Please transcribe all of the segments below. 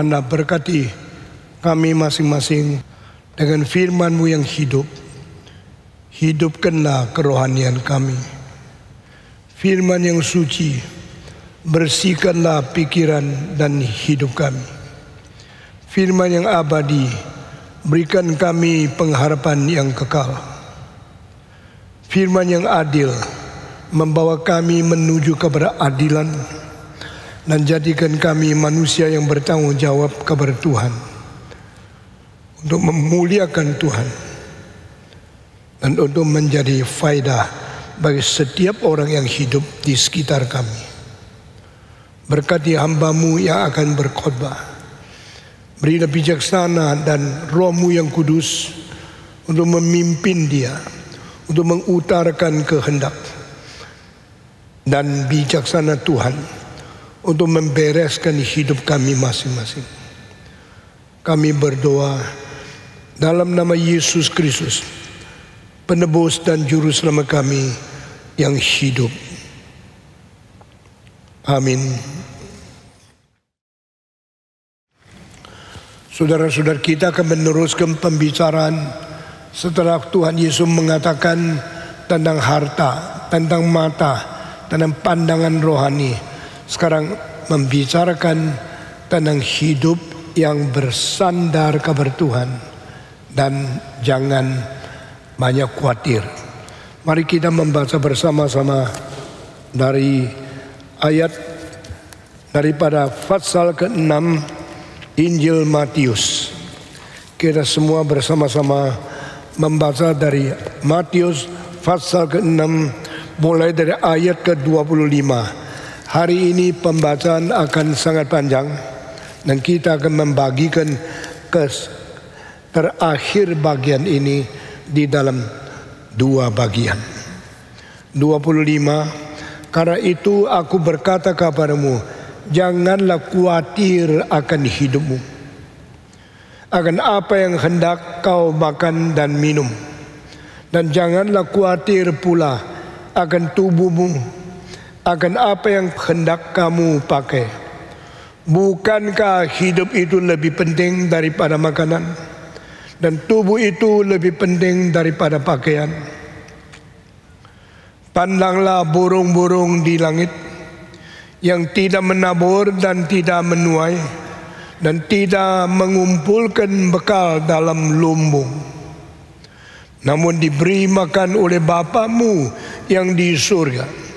Anda berkati kami masing-masing dengan firman-Mu yang hidup. Hidupkanlah kerohanian kami. Firman yang suci, bersihkanlah pikiran dan hidup kami. Firman yang abadi, berikan kami pengharapan yang kekal. Firman yang adil, membawa kami menuju kepada adilan, dan jadikan kami manusia yang bertanggung jawab kepada Tuhan, untuk memuliakan Tuhan, dan untuk menjadi faedah bagi setiap orang yang hidup di sekitar kami. Berkati hamba-Mu yang akan berkhotbah. Berilah bijaksana dan Roh-Mu yang kudus untuk memimpin dia, untuk mengutarakan kehendak dan bijaksana Tuhan untuk membereskan hidup kami masing-masing. Kami berdoa dalam nama Yesus Kristus, penebus dan juru selamat kami yang hidup. Amin. Saudara-saudara, kita akan meneruskan pembicaraan setelah Tuhan Yesus mengatakan tentang harta, tentang mata, tentang pandangan rohani. Sekarang membicarakan tentang hidup yang bersandar kepada Tuhan dan jangan banyak khawatir. Mari kita membaca bersama-sama dari ayat daripada pasal ke-6 Injil Matius. Kita semua bersama-sama membaca dari Matius pasal ke-6 mulai dari ayat ke-25. Hari ini pembacaan akan sangat panjang dan kita akan membagikan ke terakhir bagian ini di dalam dua bagian. 25, karena itu aku berkata kepadamu, janganlah khawatir akan hidupmu, akan apa yang hendak kau makan dan minum, dan janganlah khawatir pula akan tubuhmu, akan apa yang hendak kamu pakai. Bukankah hidup itu lebih penting daripada makanan, dan tubuh itu lebih penting daripada pakaian? Pandanglah burung-burung di langit, yang tidak menabur dan tidak menuai, dan tidak mengumpulkan bekal dalam lumbung, namun diberi makan oleh Bapa-Mu yang di surga.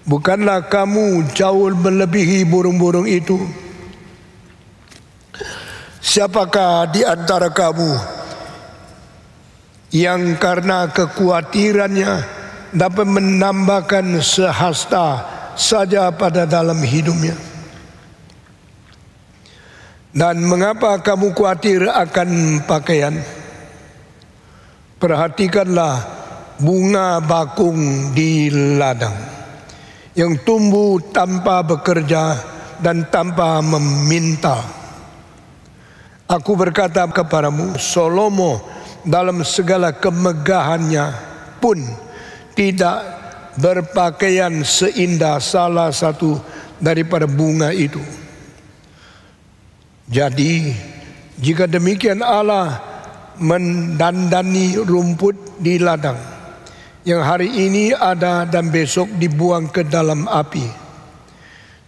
Bukanlah kamu jauh melebihi burung-burung itu? Siapakah di antara kamu yang karena kekhawatirannya dapat menambahkan sehasta saja pada dalam hidupnya? Dan mengapa kamu khawatir akan pakaian? Perhatikanlah bunga bakung di ladang, yang tumbuh tanpa bekerja dan tanpa meminta. Aku berkata kepadamu, Salomo dalam segala kemegahannya pun tidak berpakaian seindah salah satu daripada bunga itu. Jadi, jika demikian Allah mendandani rumput di ladang, yang hari ini ada dan besok dibuang ke dalam api,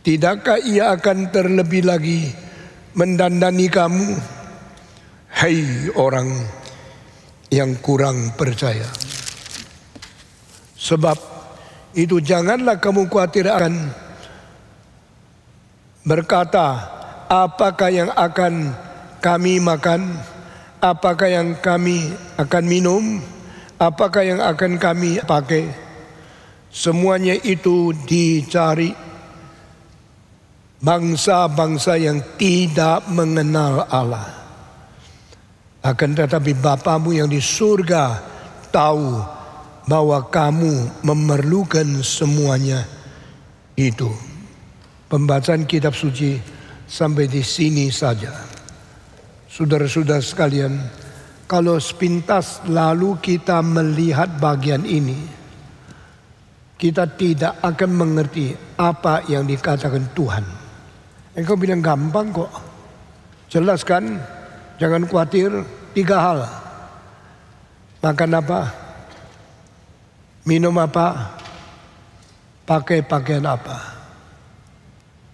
tidakkah Ia akan terlebih lagi mendandani kamu, hai orang yang kurang percaya? Sebab itu janganlah kamu khawatir akan berkata, apakah yang akan kami makan, apakah yang kami akan minum, apakah yang akan kami pakai? Semuanya itu dicari bangsa-bangsa yang tidak mengenal Allah. Akan tetapi Bapa-Mu yang di surga tahu bahwa kamu memerlukan semuanya itu. Pembacaan kitab suci sampai di sini saja. Saudara-saudara sekalian, kalau sepintas lalu kita melihat bagian ini, kita tidak akan mengerti apa yang dikatakan Tuhan. Engkau bilang gampang kok. Jelaskan, jangan khawatir, 3 hal. Makan apa? Minum apa? Pakai pakaian apa?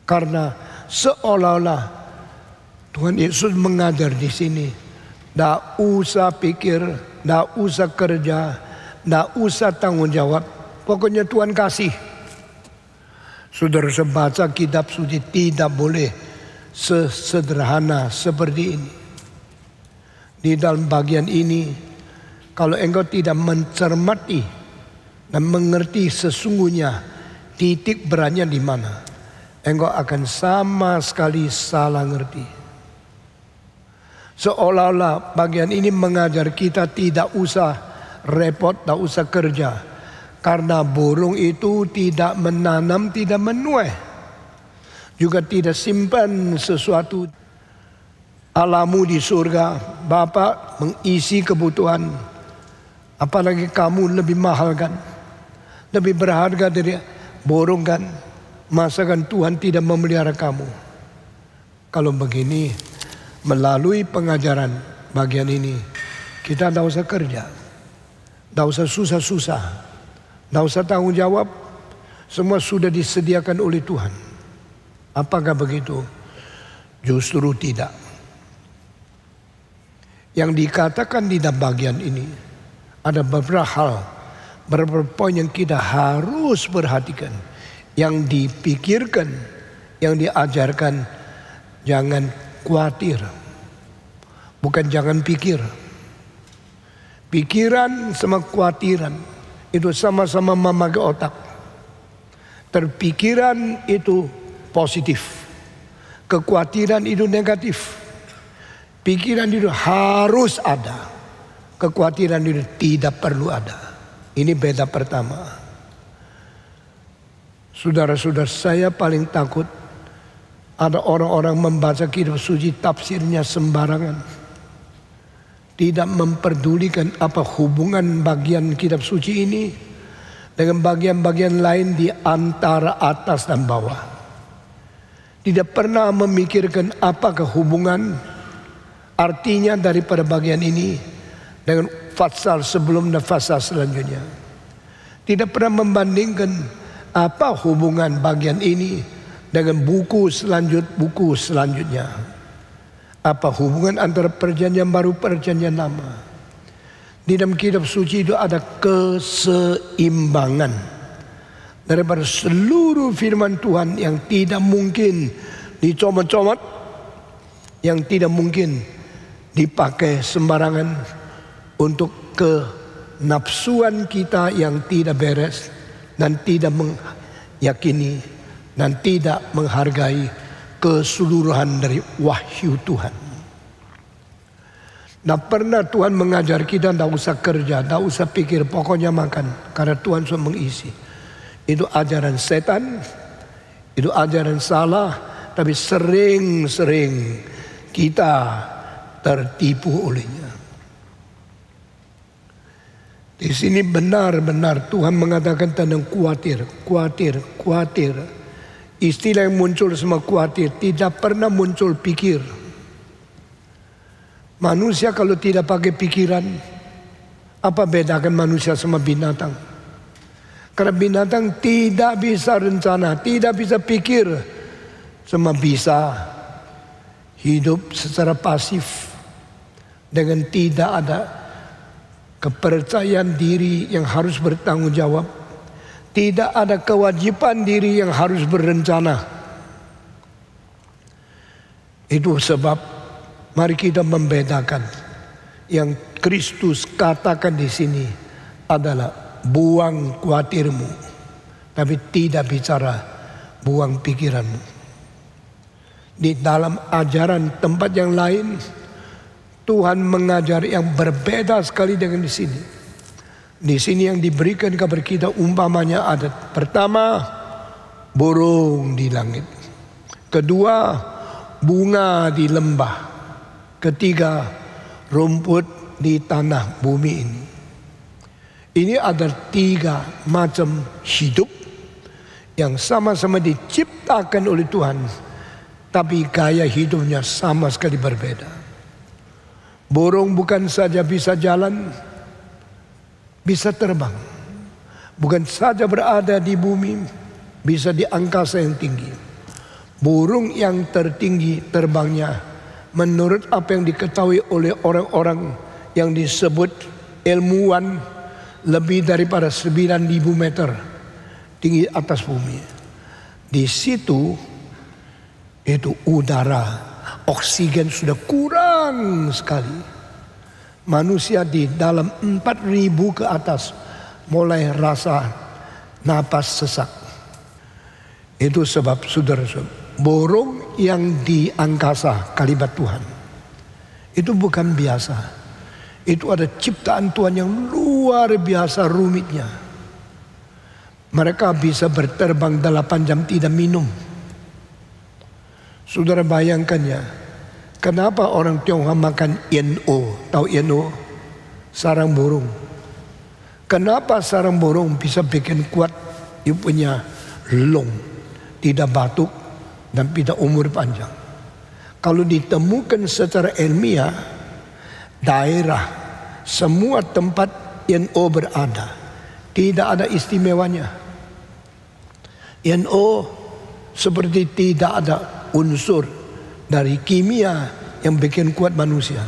Karena seolah-olah Tuhan Yesus mengajar di sini, nggak usah pikir, nggak usah kerja, nggak usah tanggung jawab. Pokoknya Tuhan kasih. Saudara baca kitab suci, tidak boleh sesederhana seperti ini. Di dalam bagian ini, kalau engkau tidak mencermati dan mengerti sesungguhnya titik beratnya di mana, engkau akan sama sekali salah ngerti. Seolah-olah bagian ini mengajar kita tidak usah repot, tidak usah kerja. Karena burung itu tidak menanam, tidak menuai. Juga tidak simpan sesuatu. Alamu di surga, Bapa mengisi kebutuhan. Apalagi kamu lebih mahal kan? Lebih berharga dari burung kan? Masa kan Tuhan tidak memelihara kamu? Kalau begini, melalui pengajaran bagian ini, kita tidak usah kerja. Tidak usah susah-susah. Tidak usah tanggung jawab. Semua sudah disediakan oleh Tuhan. Apakah begitu? Justru tidak. Yang dikatakan di dalam bagian ini, ada beberapa hal, beberapa poin yang kita harus perhatikan. Yang dipikirkan, yang diajarkan, jangan khawatir. Bukan jangan pikir. Pikiran sama khawatiran itu sama-sama memakai otak. Terpikiran itu positif. Kekhawatiran itu negatif. Pikiran itu harus ada. Kekhawatiran itu tidak perlu ada. Ini beda pertama. Saudara-saudara, saya paling takut ada orang-orang membaca kitab suci tafsirnya sembarangan. Tidak memperdulikan apa hubungan bagian kitab suci ini dengan bagian-bagian lain di antara atas dan bawah. Tidak pernah memikirkan apakah hubungan artinya daripada bagian ini dengan fasal sebelum dan fasal selanjutnya. Tidak pernah membandingkan apa hubungan bagian ini dengan buku selanjutnya. Apa hubungan antara perjanjian baru perjanjian lama. Di dalam kitab suci itu ada keseimbangan daripada seluruh firman Tuhan yang tidak mungkin dicomot-comot, yang tidak mungkin dipakai sembarangan untuk kenafsuan kita yang tidak beres dan tidak meyakini dan tidak menghargai keseluruhan dari wahyu Tuhan. Nah, pernah Tuhan mengajar kita tidak usah kerja, tidak usah pikir, pokoknya makan. Karena Tuhan sudah mengisi. Itu ajaran setan, itu ajaran salah, tapi sering-sering kita tertipu olehnya. Di sini benar-benar Tuhan mengatakan tentang khawatir. Istilah yang muncul semua khawatir, tidak pernah muncul pikir. Manusia kalau tidak pakai pikiran, apa bedakan manusia sama binatang? Karena binatang tidak bisa rencana, tidak bisa pikir, cuma bisa hidup secara pasif dengan tidak ada kepercayaan diri yang harus bertanggung jawab. Tidak ada kewajiban diri yang harus berencana. Itu sebab mari kita membedakan. Yang Kristus katakan di sini adalah buang khawatirmu, tapi tidak bicara buang pikiranmu. Di dalam ajaran tempat yang lain, Tuhan mengajar yang berbeda sekali dengan di sini. Di sini yang diberikan kepada kita umpamanya ada pertama burung di langit, kedua bunga di lembah, ketiga rumput di tanah bumi ini. Ini ada 3 macam hidup yang sama-sama diciptakan oleh Tuhan. tapi gaya hidupnya sama sekali berbeda. Burung bukan saja bisa jalan, bisa terbang. Bukan saja berada di bumi, bisa di angkasa yang tinggi. Burung yang tertinggi terbangnya menurut apa yang diketahui oleh orang-orang yang disebut ilmuwan lebih daripada 9.000 meter tinggi atas bumi. Di situ itu udara, oksigen sudah kurang sekali. Manusia di dalam 4.000 ke atas mulai rasa napas sesak. Itu sebab saudara-saudara, burung yang di angkasa kalimat Tuhan itu bukan biasa. Itu ada ciptaan Tuhan yang luar biasa rumitnya. Mereka bisa berterbang 8 jam tidak minum. Saudara bayangkan ya, kenapa orang Tionghoa makan yen-o? Tahu yen-o? Sarang burung. Kenapa sarang burung bisa bikin kuat dia punya lung, tidak batuk dan tidak umur panjang? Kalau ditemukan secara ilmiah, daerah semua tempat yen-o berada, tidak ada istimewanya. Yen-o seperti tidak ada unsur dari kimia yang bikin kuat manusia.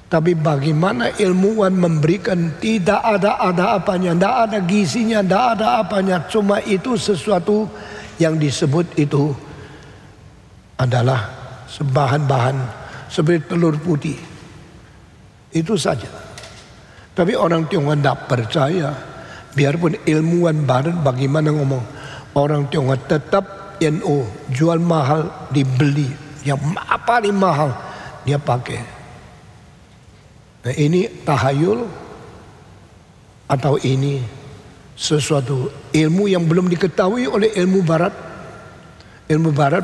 Tapi bagaimana ilmuwan memberikan tidak ada apanya, tidak ada gizinya, tidak ada apanya. Cuma itu sesuatu yang disebut itu adalah bahan-bahan seperti telur putih. Itu saja. Tapi orang Tionghoa tidak percaya. Biarpun ilmuwan barat bagaimana ngomong, orang Tionghoa tetap yen-o jual mahal dibeli, yang paling mahal dia pakai. Nah ini tahayul atau ini sesuatu ilmu yang belum diketahui oleh ilmu barat. Ilmu barat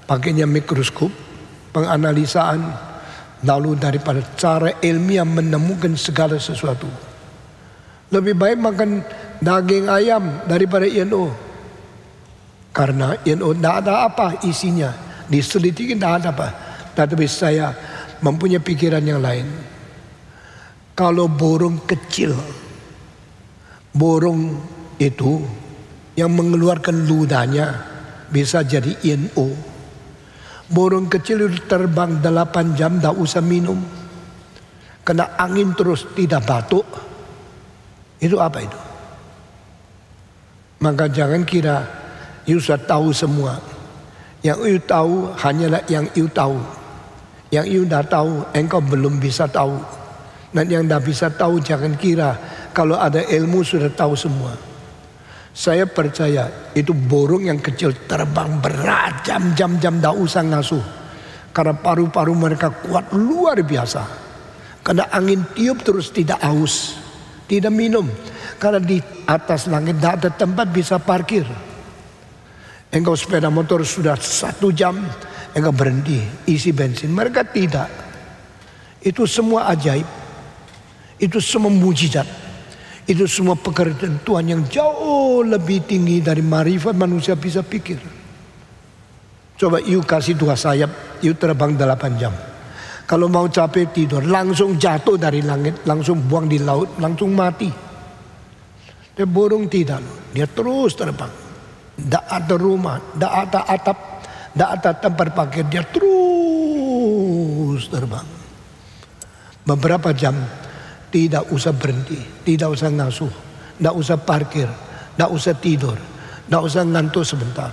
pakainya mikroskop, penganalisaan, lalu daripada cara ilmiah menemukan segala sesuatu. Lebih baik makan daging ayam daripada yen-o. Karena yen-o tidak ada apa isinya, diselidiki tidak ada apa. Tetapi saya mempunyai pikiran yang lain. Kalau burung kecil, burung itu yang mengeluarkan ludahnya bisa jadi yen-o. Burung kecil itu terbang 8 jam tidak usah minum, kena angin terus tidak batuk. Itu apa itu? Maka jangan kira you sudah tahu semua. Yang you tahu hanyalah yang you tahu. Yang you dah tahu engkau belum bisa tahu. Dan yang dah bisa tahu jangan kira kalau ada ilmu sudah tahu semua. Saya percaya itu burung yang kecil terbang berjam-jam tidak usah ngasuh. Karena paru-paru mereka kuat luar biasa. Karena angin tiup terus tidak haus, tidak minum. Karena di atas langit tidak ada tempat bisa parkir. Engkau sepeda motor sudah 1 jam, engkau berhenti isi bensin. Mereka tidak. Itu semua ajaib. Itu semua mujizat. Itu semua pekerjaan Tuhan yang jauh lebih tinggi dari marifat manusia bisa pikir. Coba you kasih 2 sayap, you terbang 8 jam. Kalau mau capek tidur, langsung jatuh dari langit, langsung buang di laut, langsung mati. Dia burung tidak, dia terus terbang. Tidak ada rumah, tidak ada atap, tidak ada tempat parkir, dia terus terbang. Beberapa jam tidak usah berhenti, tidak usah ngasuh, tidak usah parkir, tidak usah tidur, tidak usah ngantuk sebentar.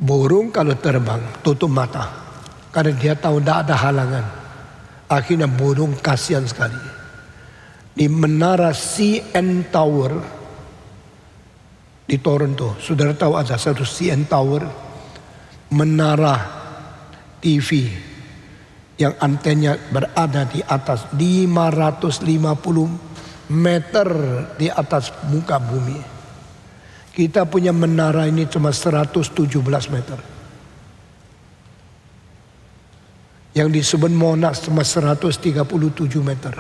Burung kalau terbang tutup mata karena dia tahu tidak ada halangan. Akhirnya burung kasihan sekali. Di menara CN Tower di Toronto, saudara tahu ada satu CN Tower, menara TV yang antennya berada di atas 550 meter di atas muka bumi. Kita punya menara ini cuma 117 meter. Yang disebut Monash cuma 137 meter.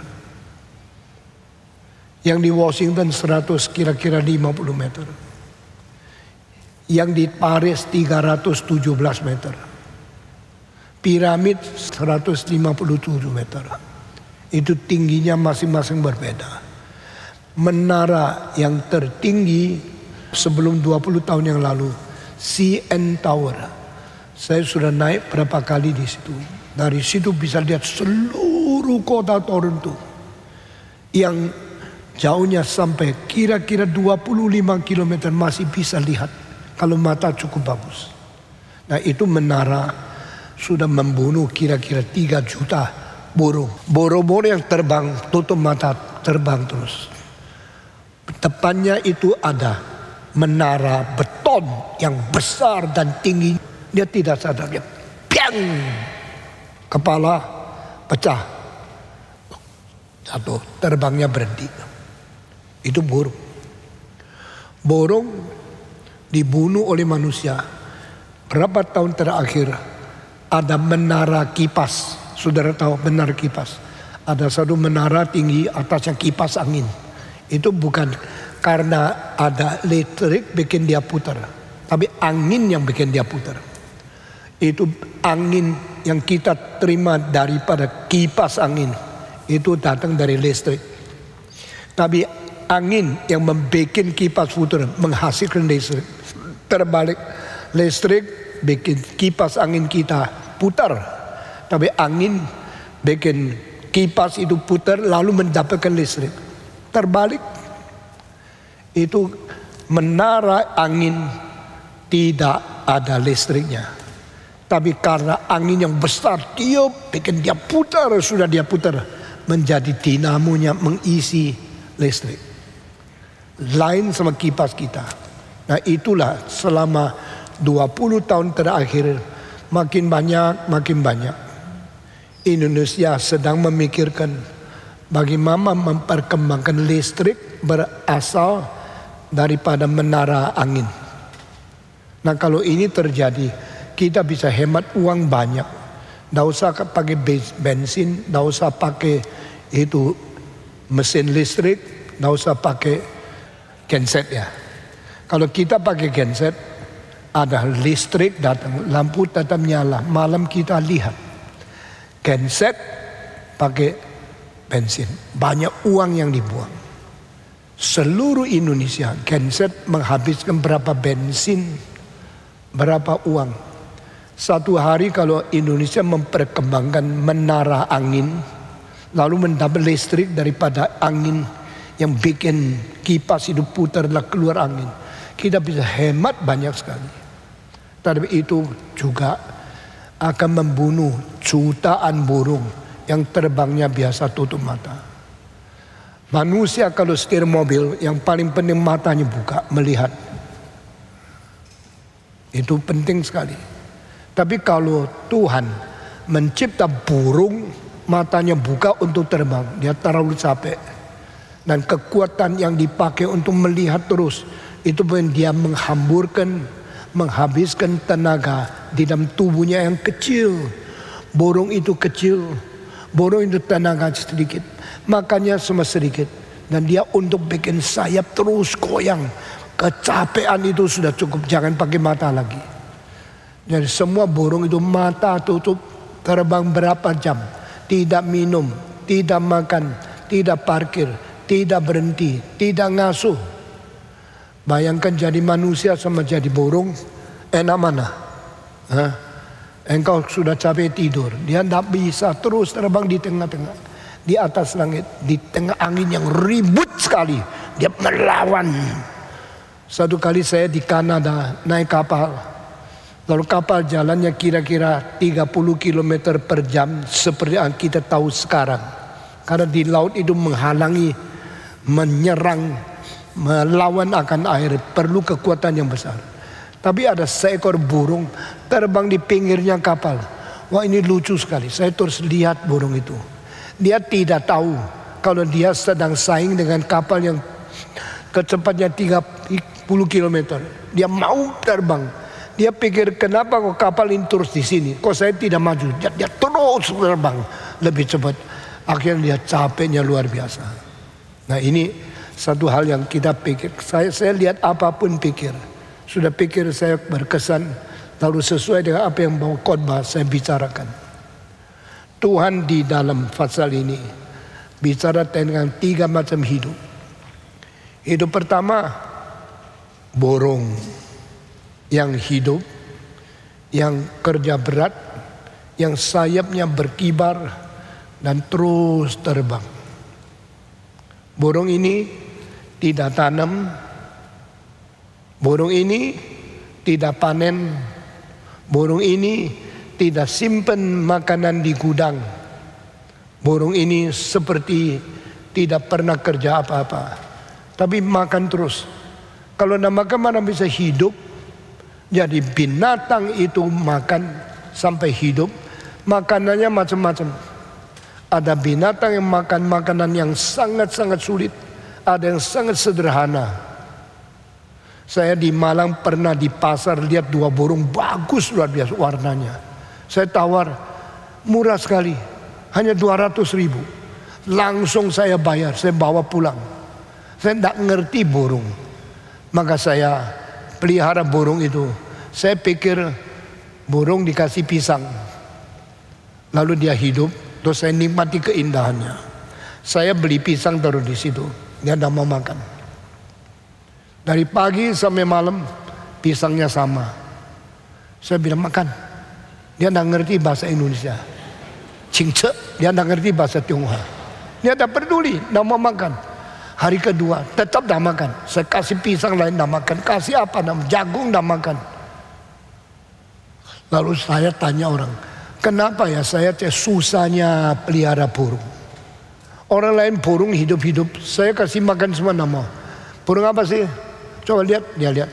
Yang di Washington 100 kira-kira 50 meter. Yang di Paris 317 meter. Piramid 157 meter. Itu tingginya masing-masing berbeda. Menara yang tertinggi sebelum 20 tahun yang lalu, CN Tower. Saya sudah naik berapa kali di situ. Dari situ bisa lihat seluruh kota Toronto. Yang jauhnya sampai kira-kira 25 km masih bisa lihat kalau mata cukup bagus. Nah, itu menara sudah membunuh kira-kira 3 juta burung. Burung-burung yang terbang, tutup mata, terbang terus. Depannya itu ada menara beton yang besar dan tinggi. Dia tidak sadar, dia piang, kepala pecah, jatuh, terbangnya berhenti. Itu burung. Burung dibunuh oleh manusia. Berapa tahun terakhir ada menara kipas. Saudara tahu menara kipas? Ada satu menara tinggi, atasnya kipas angin. Itu bukan karena ada listrik bikin dia putar, tapi angin yang bikin dia putar. Itu angin yang kita terima daripada kipas angin, itu datang dari listrik. Tapi angin yang membuat kipas putar menghasilkan listrik. Terbalik, listrik bikin kipas angin kita putar, tapi angin bikin kipas itu putar lalu mendapatkan listrik. Terbalik, itu menara angin tidak ada listriknya, tapi karena angin yang besar tiup bikin dia putar, sudah dia putar menjadi dinamonya mengisi listrik. Lain sama kipas kita. Nah, itulah selama 20 tahun terakhir makin banyak Indonesia sedang memikirkan bagaimana memperkembangkan listrik berasal daripada menara angin. Nah, kalau ini terjadi, kita bisa hemat uang banyak. Tidak usah pakai bensin, tidak usah pakai itu mesin listrik, tidak usah pakai genset ya. Kalau kita pakai genset, ada listrik datang, lampu tetap nyala, malam kita lihat. Genset pakai bensin, banyak uang yang dibuang. Seluruh Indonesia genset menghabiskan berapa bensin, berapa uang. Satu hari kalau Indonesia memperkembangkan menara angin, lalu mendapat listrik daripada angin yang bikin kipas itu putar dan keluar angin, kita bisa hemat banyak sekali. Tapi itu juga akan membunuh jutaan burung yang terbangnya biasa tutup mata. Manusia kalau setir mobil yang paling penting matanya buka melihat. Itu penting sekali. Tapi kalau Tuhan mencipta burung matanya buka untuk terbang, dia terlalu capek. Dan kekuatan yang dipakai untuk melihat terus itu pun dia menghabiskan tenaga di dalam tubuhnya yang kecil. Burung itu kecil, burung itu tenaga sedikit, makannya cuma sedikit, dan dia untuk bikin sayap terus goyang. Kecapean itu sudah cukup, jangan pakai mata lagi. Jadi semua burung itu mata tutup, terbang berapa jam, tidak minum, tidak makan, tidak parkir, tidak berhenti, tidak ngasuh. Bayangkan jadi manusia sama jadi burung, enak mana? Hah? Engkau sudah capek tidur, dia tidak bisa terus terbang di tengah-tengah, di atas langit, di tengah angin yang ribut sekali, dia melawan. Satu kali saya di Kanada naik kapal, lalu kapal jalannya kira-kira 30 km per jam seperti yang kita tahu sekarang. Karena di laut itu menghalangi, menyerang, melawan akan air, perlu kekuatan yang besar. Tapi ada seekor burung terbang di pinggirnya kapal. Wah, ini lucu sekali. Saya terus lihat burung itu. Dia tidak tahu kalau dia sedang saing dengan kapal yang kecepatnya 30 km. Dia mau terbang. Dia pikir kenapa kok kapal ini terus di sini? Kok saya tidak maju? Dia terus terbang lebih cepat. Akhirnya dia capeknya luar biasa. Nah, ini satu hal yang kita pikir. Saya lihat apapun pikir. Sudah pikir saya berkesan, lalu sesuai dengan apa yang bawa khotbah saya bicarakan. Tuhan di dalam pasal ini bicara tentang 3 macam hidup. Hidup pertama, burung yang hidup, yang kerja berat, yang sayapnya berkibar dan terus terbang. Burung ini tidak tanam, burung ini tidak panen, burung ini tidak simpan makanan di gudang. Burung ini seperti tidak pernah kerja apa-apa, tapi makan terus. Kalau tidak makan mana bisa hidup? Jadi binatang itu makan sampai hidup, makanannya macam-macam. Ada binatang yang makan makanan yang sangat-sangat sulit, ada yang sangat sederhana. Saya di Malang pernah di pasar lihat 2 burung bagus luar biasa warnanya. Saya tawar, murah sekali, hanya 200.000. Langsung saya bayar, saya bawa pulang. Saya tidak ngerti burung, maka saya pelihara burung itu. Saya pikir burung dikasih pisang, lalu dia hidup, terus saya nikmati keindahannya. Saya beli pisang taruh di situ, dia tidak mau makan. Dari pagi sampai malam pisangnya sama. Saya bilang makan, dia tidak ngerti bahasa Indonesia. Cingce, dia tidak ngerti bahasa Tionghoa. Dia tidak peduli, tidak mau makan. Hari kedua tetap tidak makan. Saya kasih pisang lain tidak makan, kasih apa, jagung tidak makan. Lalu saya tanya orang, kenapa ya saya susahnya pelihara burung? Orang lain burung hidup-hidup, saya kasih makan semua nama. Burung apa sih? Coba lihat, dia lihat.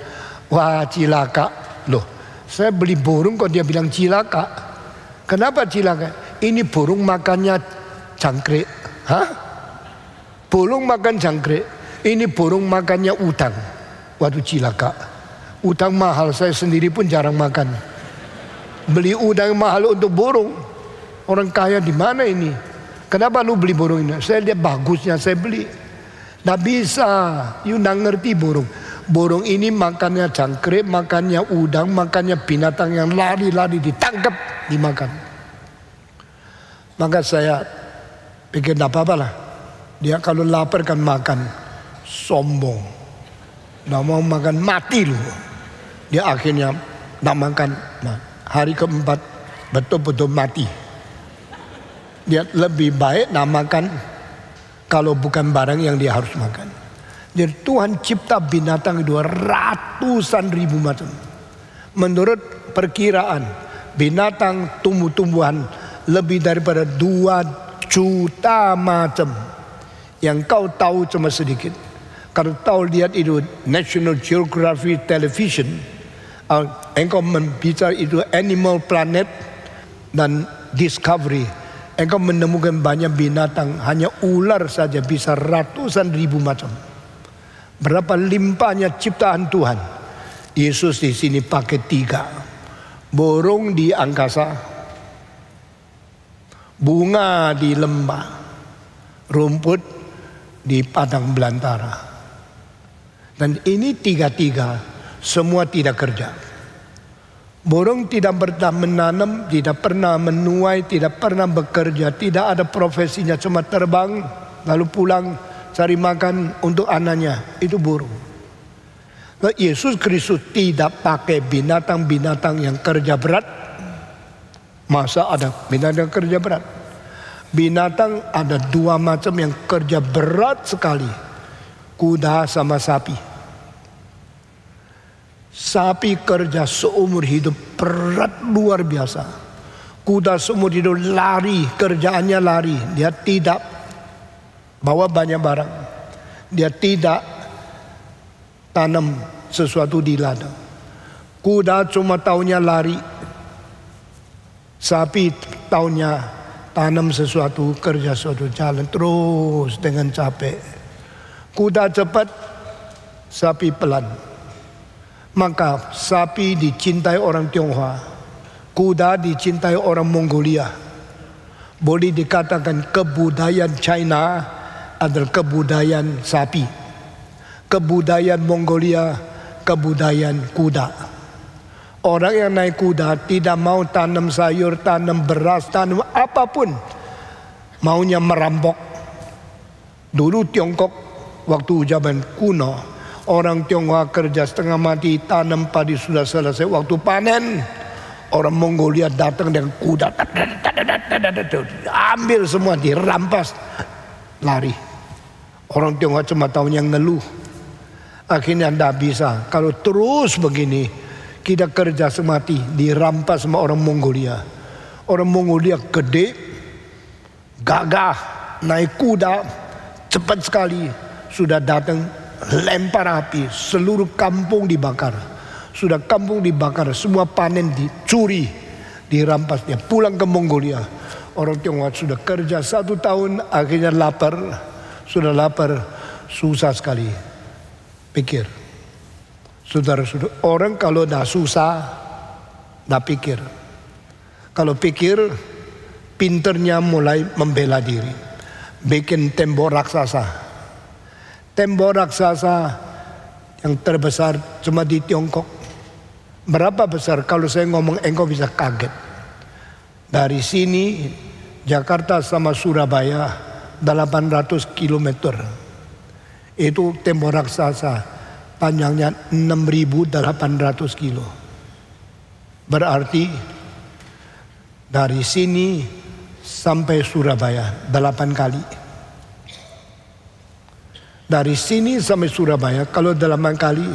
Wah, cilaka. Loh, saya beli burung kok dia bilang cilaka. Kenapa cilaka? Ini burung makannya jangkrik. Hah? Burung makan jangkrik. Ini burung makannya udang. Waduh, cilaka. Udang mahal, saya sendiri pun jarang makan. Beli udang mahal untuk burung. Orang kaya di mana ini? Kenapa lu beli burung ini? Saya lihat bagusnya, saya beli. Nggak bisa, you nggak ngerti burung. Burung ini makannya jangkrik, makannya udang, makannya binatang yang lari-lari ditangkap, dimakan. Maka saya pikir nggak apa-apa lah. Dia kalau lapar kan makan, sombong. Nggak mau makan, mati lu. Dia akhirnya nggak makan. Nah, hari keempat betul-betul mati. Dia lebih baik nggak makan kalau bukan barang yang dia harus makan. Jadi Tuhan cipta binatang itu ratusan ribu macam. Menurut perkiraan binatang tumbuh-tumbuhan lebih daripada 2 juta macam. Yang kau tahu cuma sedikit. Kalau tahu lihat itu National Geographic Television, engkau membicara itu Animal Planet dan Discovery, engkau menemukan banyak binatang. Hanya ular saja bisa ratusan ribu macam. Berapa limpahnya ciptaan Tuhan. Yesus di sini pakai 3. Burung di angkasa, bunga di lembah, rumput di padang belantara. Dan ini 3 semua tidak kerja. Burung tidak pernah menanam, tidak pernah menuai, tidak pernah bekerja, tidak ada profesinya, cuma terbang lalu pulang cari makan untuk anaknya. Itu burung. Nah, Yesus Kristus tidak pakai binatang-binatang yang kerja berat. Masa ada binatang yang kerja berat? Binatang ada 2 macam yang kerja berat sekali. Kuda sama sapi. Sapi kerja seumur hidup berat luar biasa. Kuda seumur hidup lari, kerjaannya lari. Dia tidak bawa banyak barang. Dia tidak tanam sesuatu di ladang. Kuda cuma taunya lari. Sapi taunya tanam sesuatu, kerja sesuatu, jalan terus dengan capek. Kuda cepat, sapi pelan. Maka sapi dicintai orang Tionghoa, kuda dicintai orang Mongolia. Boleh dikatakan kebudayaan China adalah kebudayaan sapi. Kebudayaan Mongolia kebudayaan kuda. Orang yang naik kuda tidak mau tanam sayur, tanam beras, tanam apapun. Maunya merampok. Dulu Tiongkok waktu zaman kuno, orang Tionghoa kerja setengah mati, tanam padi sudah selesai. Waktu panen, orang Mongolia datang dengan kuda, ambil semua, dirampas, lari. Orang Tionghoa cuma tahu yang ngeluh. Akhirnya tidak bisa. Kalau terus begini, kita kerja semati, dirampas sama orang Mongolia. Orang Mongolia gede, gagah, naik kuda, cepat sekali. Sudah datang, lempar api, seluruh kampung dibakar. Sudah kampung dibakar, semua panen dicuri, dirampasnya. Pulang ke Mongolia. Orang Tionghoa sudah kerja 1 tahun, akhirnya lapar. Sudah lapar, susah sekali. Pikir. Saudara-saudara, orang kalau dah susah, dah pikir. Kalau pikir, pinternya mulai membela diri. Bikin tembok raksasa. Tembok raksasa yang terbesar cuma di Tiongkok. Berapa besar? Kalau saya ngomong engkau bisa kaget. Dari sini, Jakarta sama Surabaya, 800 km. Itu tembok raksasa. Panjangnya 6.800 kilo. Berarti dari sini sampai Surabaya 8 kali. Dari sini sampai Surabaya kalau 8 kali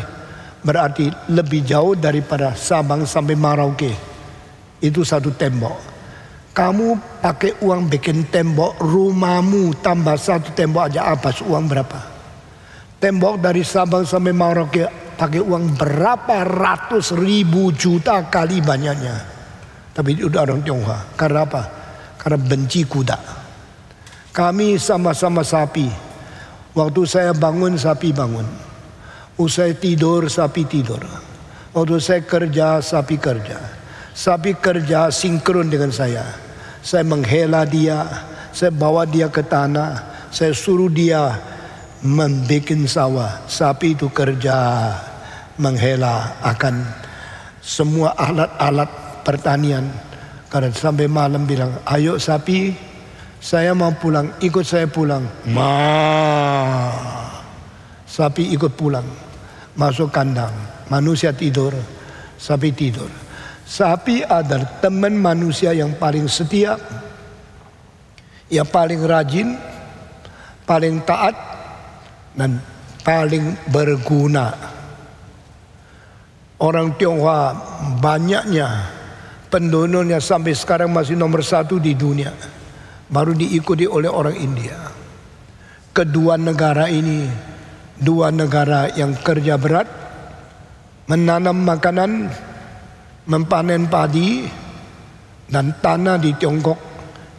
berarti lebih jauh daripada Sabang sampai Merauke. Itu satu tembok. Kamu pakai uang bikin tembok rumahmu tambah satu tembok aja apa? Uang berapa? Tembok dari Sabang sampai Merauke pakai uang berapa ratus ribu juta kali banyaknya. Tapi udah orang Tionghoa. Karena apa? Karena benci kuda. Kami sama-sama sapi. Waktu saya bangun, sapi bangun. Usai tidur, sapi tidur. Waktu saya kerja, sapi kerja. Sapi kerja sinkron dengan saya. Saya menghela dia, saya bawa dia ke tanah, saya suruh dia membikin sawah. Sapi itu kerja menghela akan semua alat-alat pertanian. Karena sampai malam bilang, ayo sapi, saya mau pulang, ikut saya pulang. Sapi ikut pulang, masuk kandang. Manusia tidur, sapi tidur. Sapi adalah teman manusia yang paling setia, yang paling rajin, paling taat, dan paling berguna. Orang Tionghoa banyaknya, penduduknya sampai sekarang masih nomor 1 di dunia. Baru diikuti oleh orang India. Kedua negara ini, 2 negara yang kerja berat, menanam makanan, mempanen padi, dan tanah di Tiongkok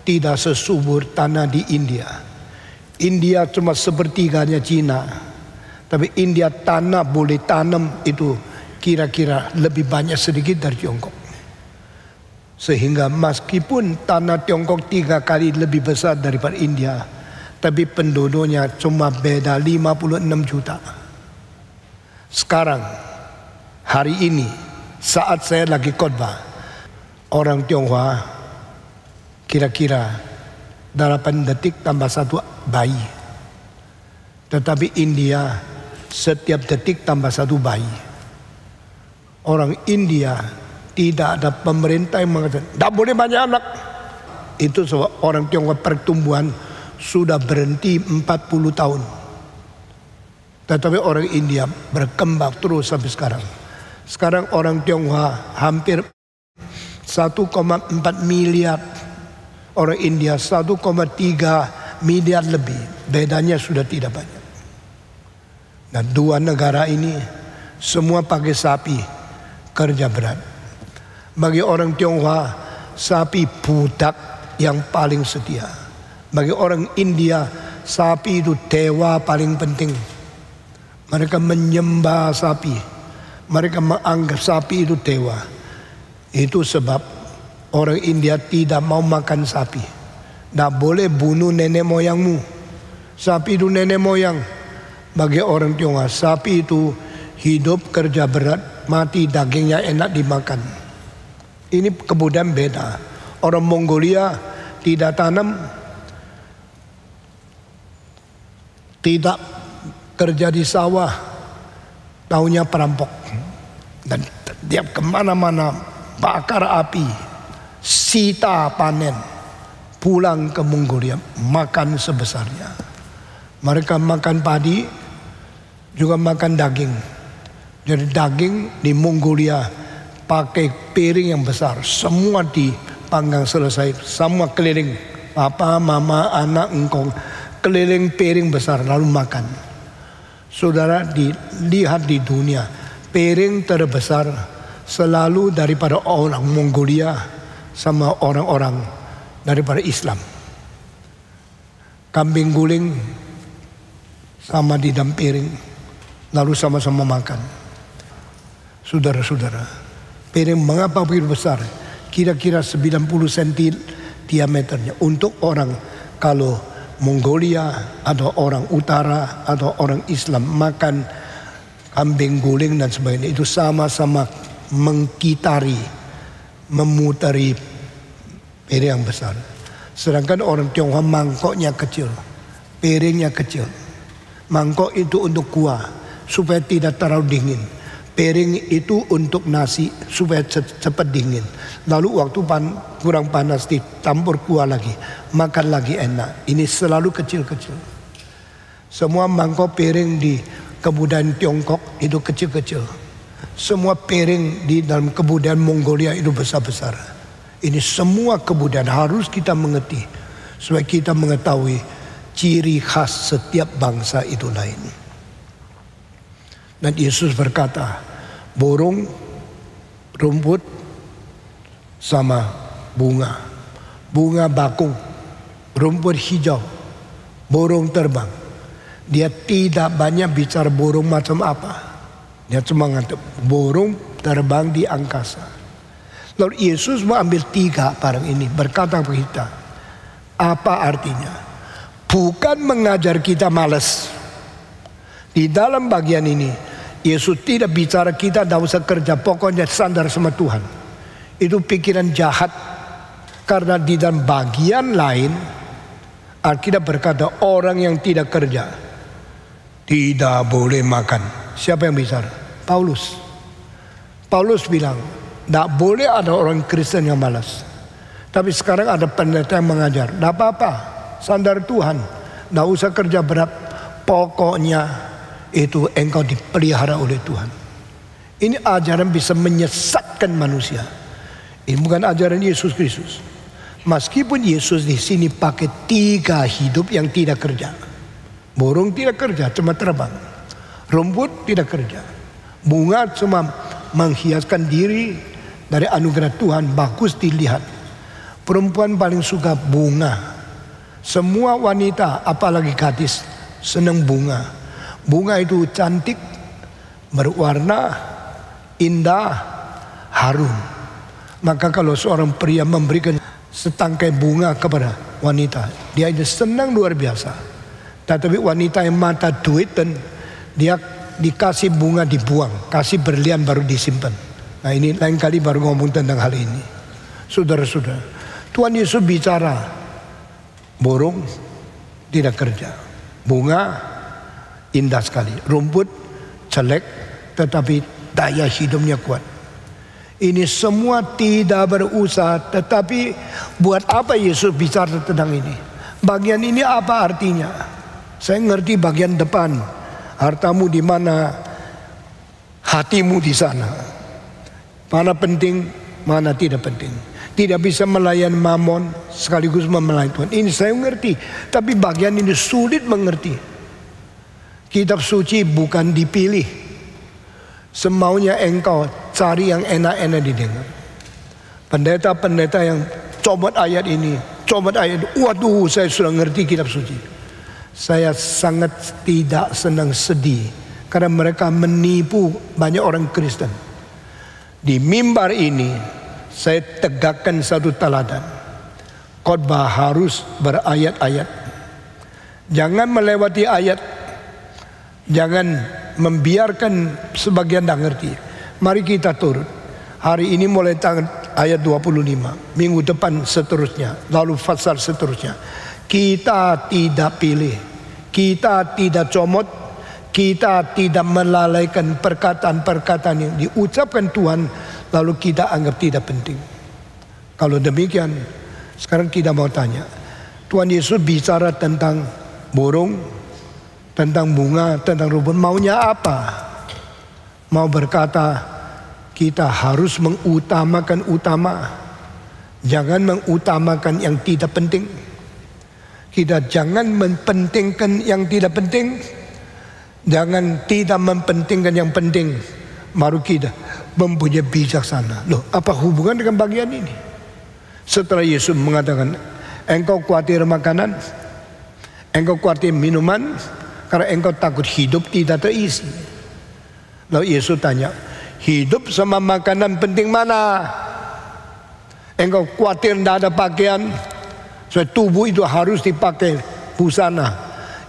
tidak sesubur tanah di India. India cuma sepertiganya Cina, tapi India tanah boleh tanam itu kira-kira lebih banyak sedikit dari Tiongkok. Sehingga meskipun tanah Tiongkok 3 kali lebih besar daripada India, tapi penduduknya cuma beda 56 juta. Sekarang, hari ini, saat saya lagi khotbah, orang Tionghoa kira-kira 8 detik tambah 1 bayi. Tetapi India setiap detik tambah 1 bayi. Orang India tidak ada pemerintah yang mengatakan tidak boleh banyak anak. Itu sebab orang Tionghoa pertumbuhan sudah berhenti 40 tahun. Tetapi orang India berkembang terus sampai sekarang. Sekarang orang Tionghoa hampir 1,4 miliar. Orang India 1,3 miliar lebih. Bedanya sudah tidak banyak. Dan 2 negara ini semua pakai sapi, kerja berat. Bagi orang Tionghoa, sapi budak yang paling setia. Bagi orang India, sapi itu dewa paling penting. Mereka menyembah sapi. Mereka menganggap sapi itu dewa. Itu sebab orang India tidak mau makan sapi. Tidak boleh bunuh nenek moyangmu. Sapi itu nenek moyang. Bagi orang Tionghoa, sapi itu hidup kerja berat, mati dagingnya enak dimakan. Ini kebudayaan beda. Orang Mongolia tidak tanam, tidak kerja di sawah, taunya perampok. Dan tiap kemana-mana bakar api, sita panen, pulang ke Mongolia makan sebesarnya. Mereka makan padi, juga makan daging. Jadi daging di Mongolia pakai piring yang besar, semua dipanggang selesai, semua keliling, papa, mama, anak, engkong, keliling piring besar lalu makan. Saudara, dilihat di dunia, piring terbesar selalu daripada orang Mongolia sama orang-orang daripada Islam. Kambing guling sama di dalam piring, lalu sama-sama makan. Saudara-saudara, piring mengapa begitu besar? Kira-kira 90 cm diameternya. Untuk orang, kalau Mongolia atau orang utara atau orang Islam makan kambing guling dan sebagainya, itu sama-sama mengkitari, memutari piring yang besar. Sedangkan orang Tionghoa mangkoknya kecil, piringnya kecil. Mangkok itu untuk kuah supaya tidak terlalu dingin. Piring itu untuk nasi supaya cepat dingin. Lalu waktu kurang panas ditampur kuah lagi, makan lagi enak. Ini selalu kecil-kecil. Semua mangkok piring di kebudayaan Tiongkok itu kecil-kecil. Semua piring di dalam kebudayaan Mongolia itu besar-besar. Ini semua kebudayaan harus kita mengerti supaya kita mengetahui ciri khas setiap bangsa itu lain. Dan Yesus berkata, burung, rumput, sama bunga. Bunga bakung, rumput hijau, burung terbang. Dia tidak banyak bicara burung macam apa. Dia cuma mengatakan burung terbang di angkasa. Lalu Yesus mengambil 3 barang ini, berkata kepada kita, apa artinya? Bukan mengajar kita malas. Di dalam bagian ini, Yesus tidak bicara kita tidak usah kerja, pokoknya sandar sama Tuhan. Itu pikiran jahat. Karena di dalam bagian lain, Alkitab berkata orang yang tidak kerja tidak boleh makan. Siapa yang bicara? Paulus. Paulus bilang, tidak boleh ada orang Kristen yang malas. Tapi sekarang ada pendeta yang mengajar, tidak apa-apa, sandar Tuhan, tidak usah kerja berat, pokoknya itu engkau dipelihara oleh Tuhan. Ini ajaran bisa menyesatkan manusia. Ini bukan ajaran Yesus Kristus. Meskipun Yesus di sini pakai 3 hidup yang tidak kerja. Burung tidak kerja, cuma terbang. Rumput tidak kerja. Bunga cuma menghiaskan diri dari anugerah Tuhan, bagus dilihat. Perempuan paling suka bunga. Semua wanita, apalagi gadis, senang bunga. Bunga itu cantik, berwarna, indah, harum. Maka kalau seorang pria memberikan setangkai bunga kepada wanita, dia itu senang luar biasa. Tetapi wanita yang mata duit dan dia dikasih bunga dibuang, kasih berlian baru disimpan. Nah ini lain kali baru ngomong tentang hal ini. Saudara-saudara, Tuhan Yesus bicara, burung tidak kerja, bunga indah sekali, rumput jelek tetapi daya hidupnya kuat. Ini semua tidak berusaha, tetapi buat apa Yesus bicara tentang ini? Bagian ini apa artinya? Saya ngerti bagian depan, hartamu di mana, hatimu di sana. Mana penting, mana tidak penting. Tidak bisa melayani mamon sekaligus melayani Tuhan. Ini saya ngerti, tapi bagian ini sulit mengerti. Kitab suci bukan dipilih, semaunya engkau cari yang enak-enak didengar. Pendeta-pendeta yang coba ayat ini, coba ayat, waduh saya sudah ngerti kitab suci. Saya sangat tidak senang, sedih karena mereka menipu banyak orang Kristen. Di mimbar ini saya tegakkan satu teladan. Khotbah harus berayat-ayat. Jangan melewati ayat. Jangan membiarkan sebagian tidak ngerti. Mari kita turut. Hari ini mulai ayat 25, minggu depan seterusnya, lalu pasal seterusnya. Kita tidak pilih, kita tidak comot, kita tidak melalaikan perkataan-perkataan yang diucapkan Tuhan lalu kita anggap tidak penting. Kalau demikian, sekarang kita mau tanya, Tuhan Yesus bicara tentang burung, tentang bunga, tentang rumput, maunya apa? Mau berkata kita harus mengutamakan utama, jangan mengutamakan yang tidak penting. Kita jangan mempentingkan yang tidak penting, jangan tidak mempentingkan yang penting. Baru kita mempunyai bijaksana. Loh, apa hubungan dengan bagian ini? Setelah Yesus mengatakan, engkau khawatir makanan, engkau khawatir minuman, karena engkau takut hidup tidak terisi. Lalu Yesus tanya, hidup sama makanan penting mana? Engkau khawatir tidak ada pakaian, so tubuh itu harus dipakai busana.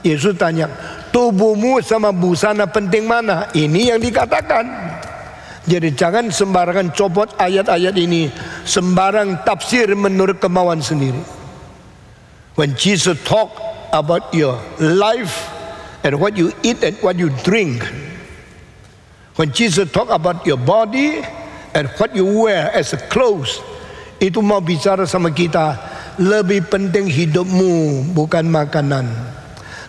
Yesus tanya, tubuhmu sama busana penting mana? Ini yang dikatakan. Jadi jangan sembarangan copot ayat-ayat ini, sembarang tafsir menurut kemauan sendiri. When Jesus talk about your life and what you eat and what you drink, when Jesus talk about your body and what you wear as a clothes, itu mau bicara sama kita, lebih penting hidupmu bukan makanan,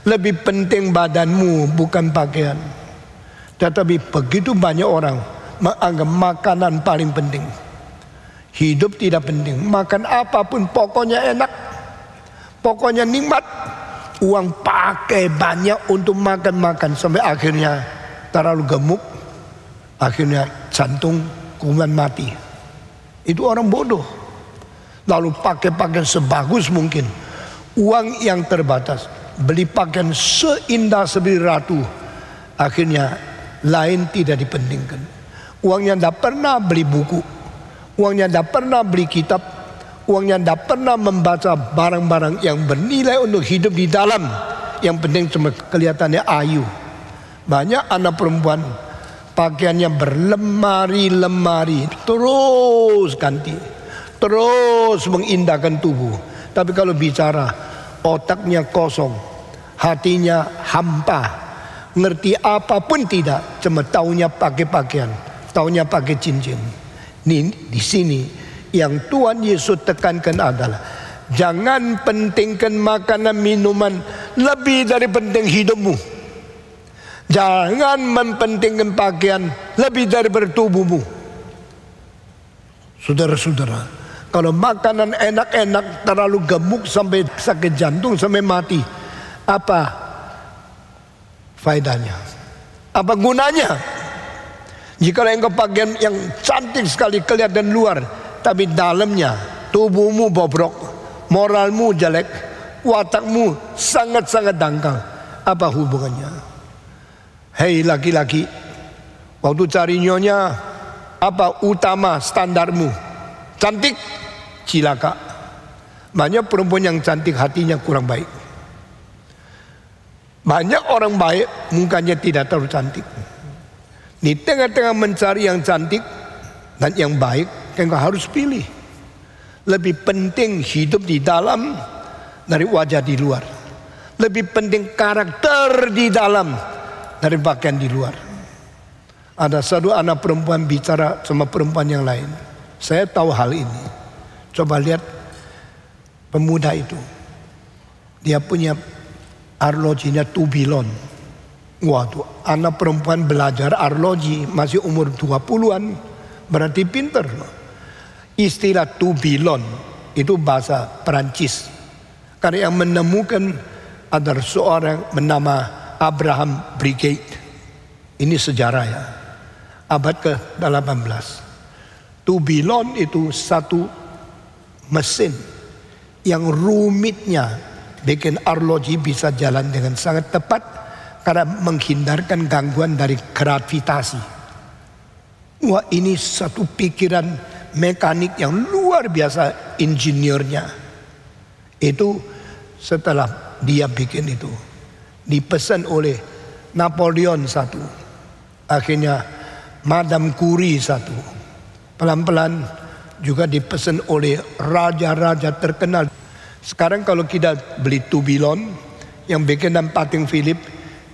lebih penting badanmu bukan pakaian. Tetapi begitu banyak orang menganggap makanan paling penting, hidup tidak penting. Makan apapun pokoknya enak, pokoknya nikmat. Uang pakai banyak untuk makan-makan sampai akhirnya terlalu gemuk, akhirnya jantung kuman mati. Itu orang bodoh. Lalu pakai pakaian sebagus mungkin, uang yang terbatas, beli pakaian seindah seperti ratu, akhirnya lain tidak dipentingkan. Uangnya tidak pernah beli buku, uangnya tidak pernah beli kitab, uangnya tidak pernah membaca barang-barang yang bernilai untuk hidup di dalam. Yang penting cuma kelihatannya ayu. Banyak anak perempuan pakaiannya berlemari-lemari, terus ganti, terus mengindahkan tubuh. Tapi kalau bicara, otaknya kosong, hatinya hampa, ngerti apapun tidak, cuma taunya pakai pakaian, taunya pakai cincin. Di sini yang Tuhan Yesus tekankan adalah jangan pentingkan makanan minuman lebih dari penting hidupmu. Jangan mempentingkan pakaian lebih dari bertubuhmu. Saudara-saudara, kalau makanan enak-enak terlalu gemuk sampai sakit jantung sampai mati, apa faedahnya? Apa gunanya? Jika engkau pakaian yang cantik sekali kelihatan luar, tapi dalamnya tubuhmu bobrok, moralmu jelek, watakmu sangat-sangat dangkal, apa hubungannya? Hei laki-laki, waktu cari nyonya, apa utama standarmu? Cantik, cilaka. Banyak perempuan yang cantik hatinya kurang baik. Banyak orang baik mukanya tidak terlalu cantik. Di tengah-tengah mencari yang cantik dan yang baik, engkau harus pilih. Lebih penting hidup di dalam dari wajah di luar. Lebih penting karakter di dalam dari pakaian di luar. Ada satu anak perempuan bicara sama perempuan yang lain. Saya tahu hal ini. Coba lihat pemuda itu. Dia punya arlojinya tubilon. Waduh, anak perempuan belajar arloji masih umur 20-an. Berarti pinter. Istilah tubilon itu bahasa Perancis. Karena yang menemukan adalah seorang bernama Abraham Brigade. Ini sejarah ya, abad ke-18. Tubilon itu satu mesin yang rumitnya bikin arloji bisa jalan dengan sangat tepat karena menghindarkan gangguan dari gravitasi. Wah, ini satu pikiran mekanik yang luar biasa insinyurnya. Itu setelah dia bikin itu, dipesan oleh Napoleon I. Akhirnya Madam Curie satu. Pelan-pelan juga dipesan oleh raja-raja terkenal. Sekarang kalau kita beli tubilon yang bikinan Patek Philippe,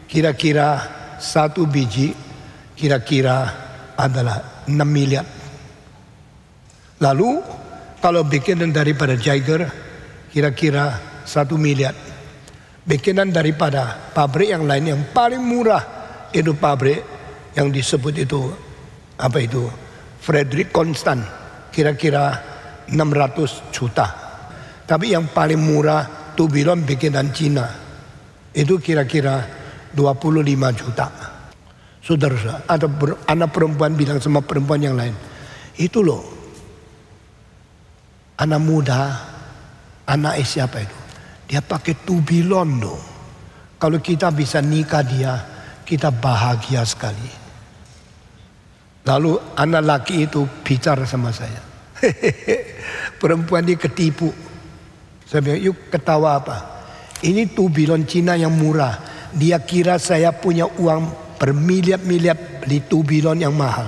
kira-kira satu biji kira-kira adalah 6 miliar. Lalu kalau bikinan daripada Jaeger kira-kira 1 miliar. Bikinan daripada pabrik yang lain yang paling murah itu pabrik yang disebut itu apa itu Frederick Constant, kira-kira 600 juta. Tapi yang paling murah tubilon bikinan Cina itu kira-kira 25 juta. Saudara, ada anak perempuan bilang sama perempuan yang lain, itu loh anak muda, anak siapa itu, dia pakai tubilon loh. Kalau kita bisa nikah dia, kita bahagia sekali. Lalu anak laki itu bicara sama saya, perempuan dia ketipu. Saya bilang, yuk ketawa apa? Ini tubilon Cina yang murah. Dia kira saya punya uang bermiliar-miliar beli tubilon yang mahal.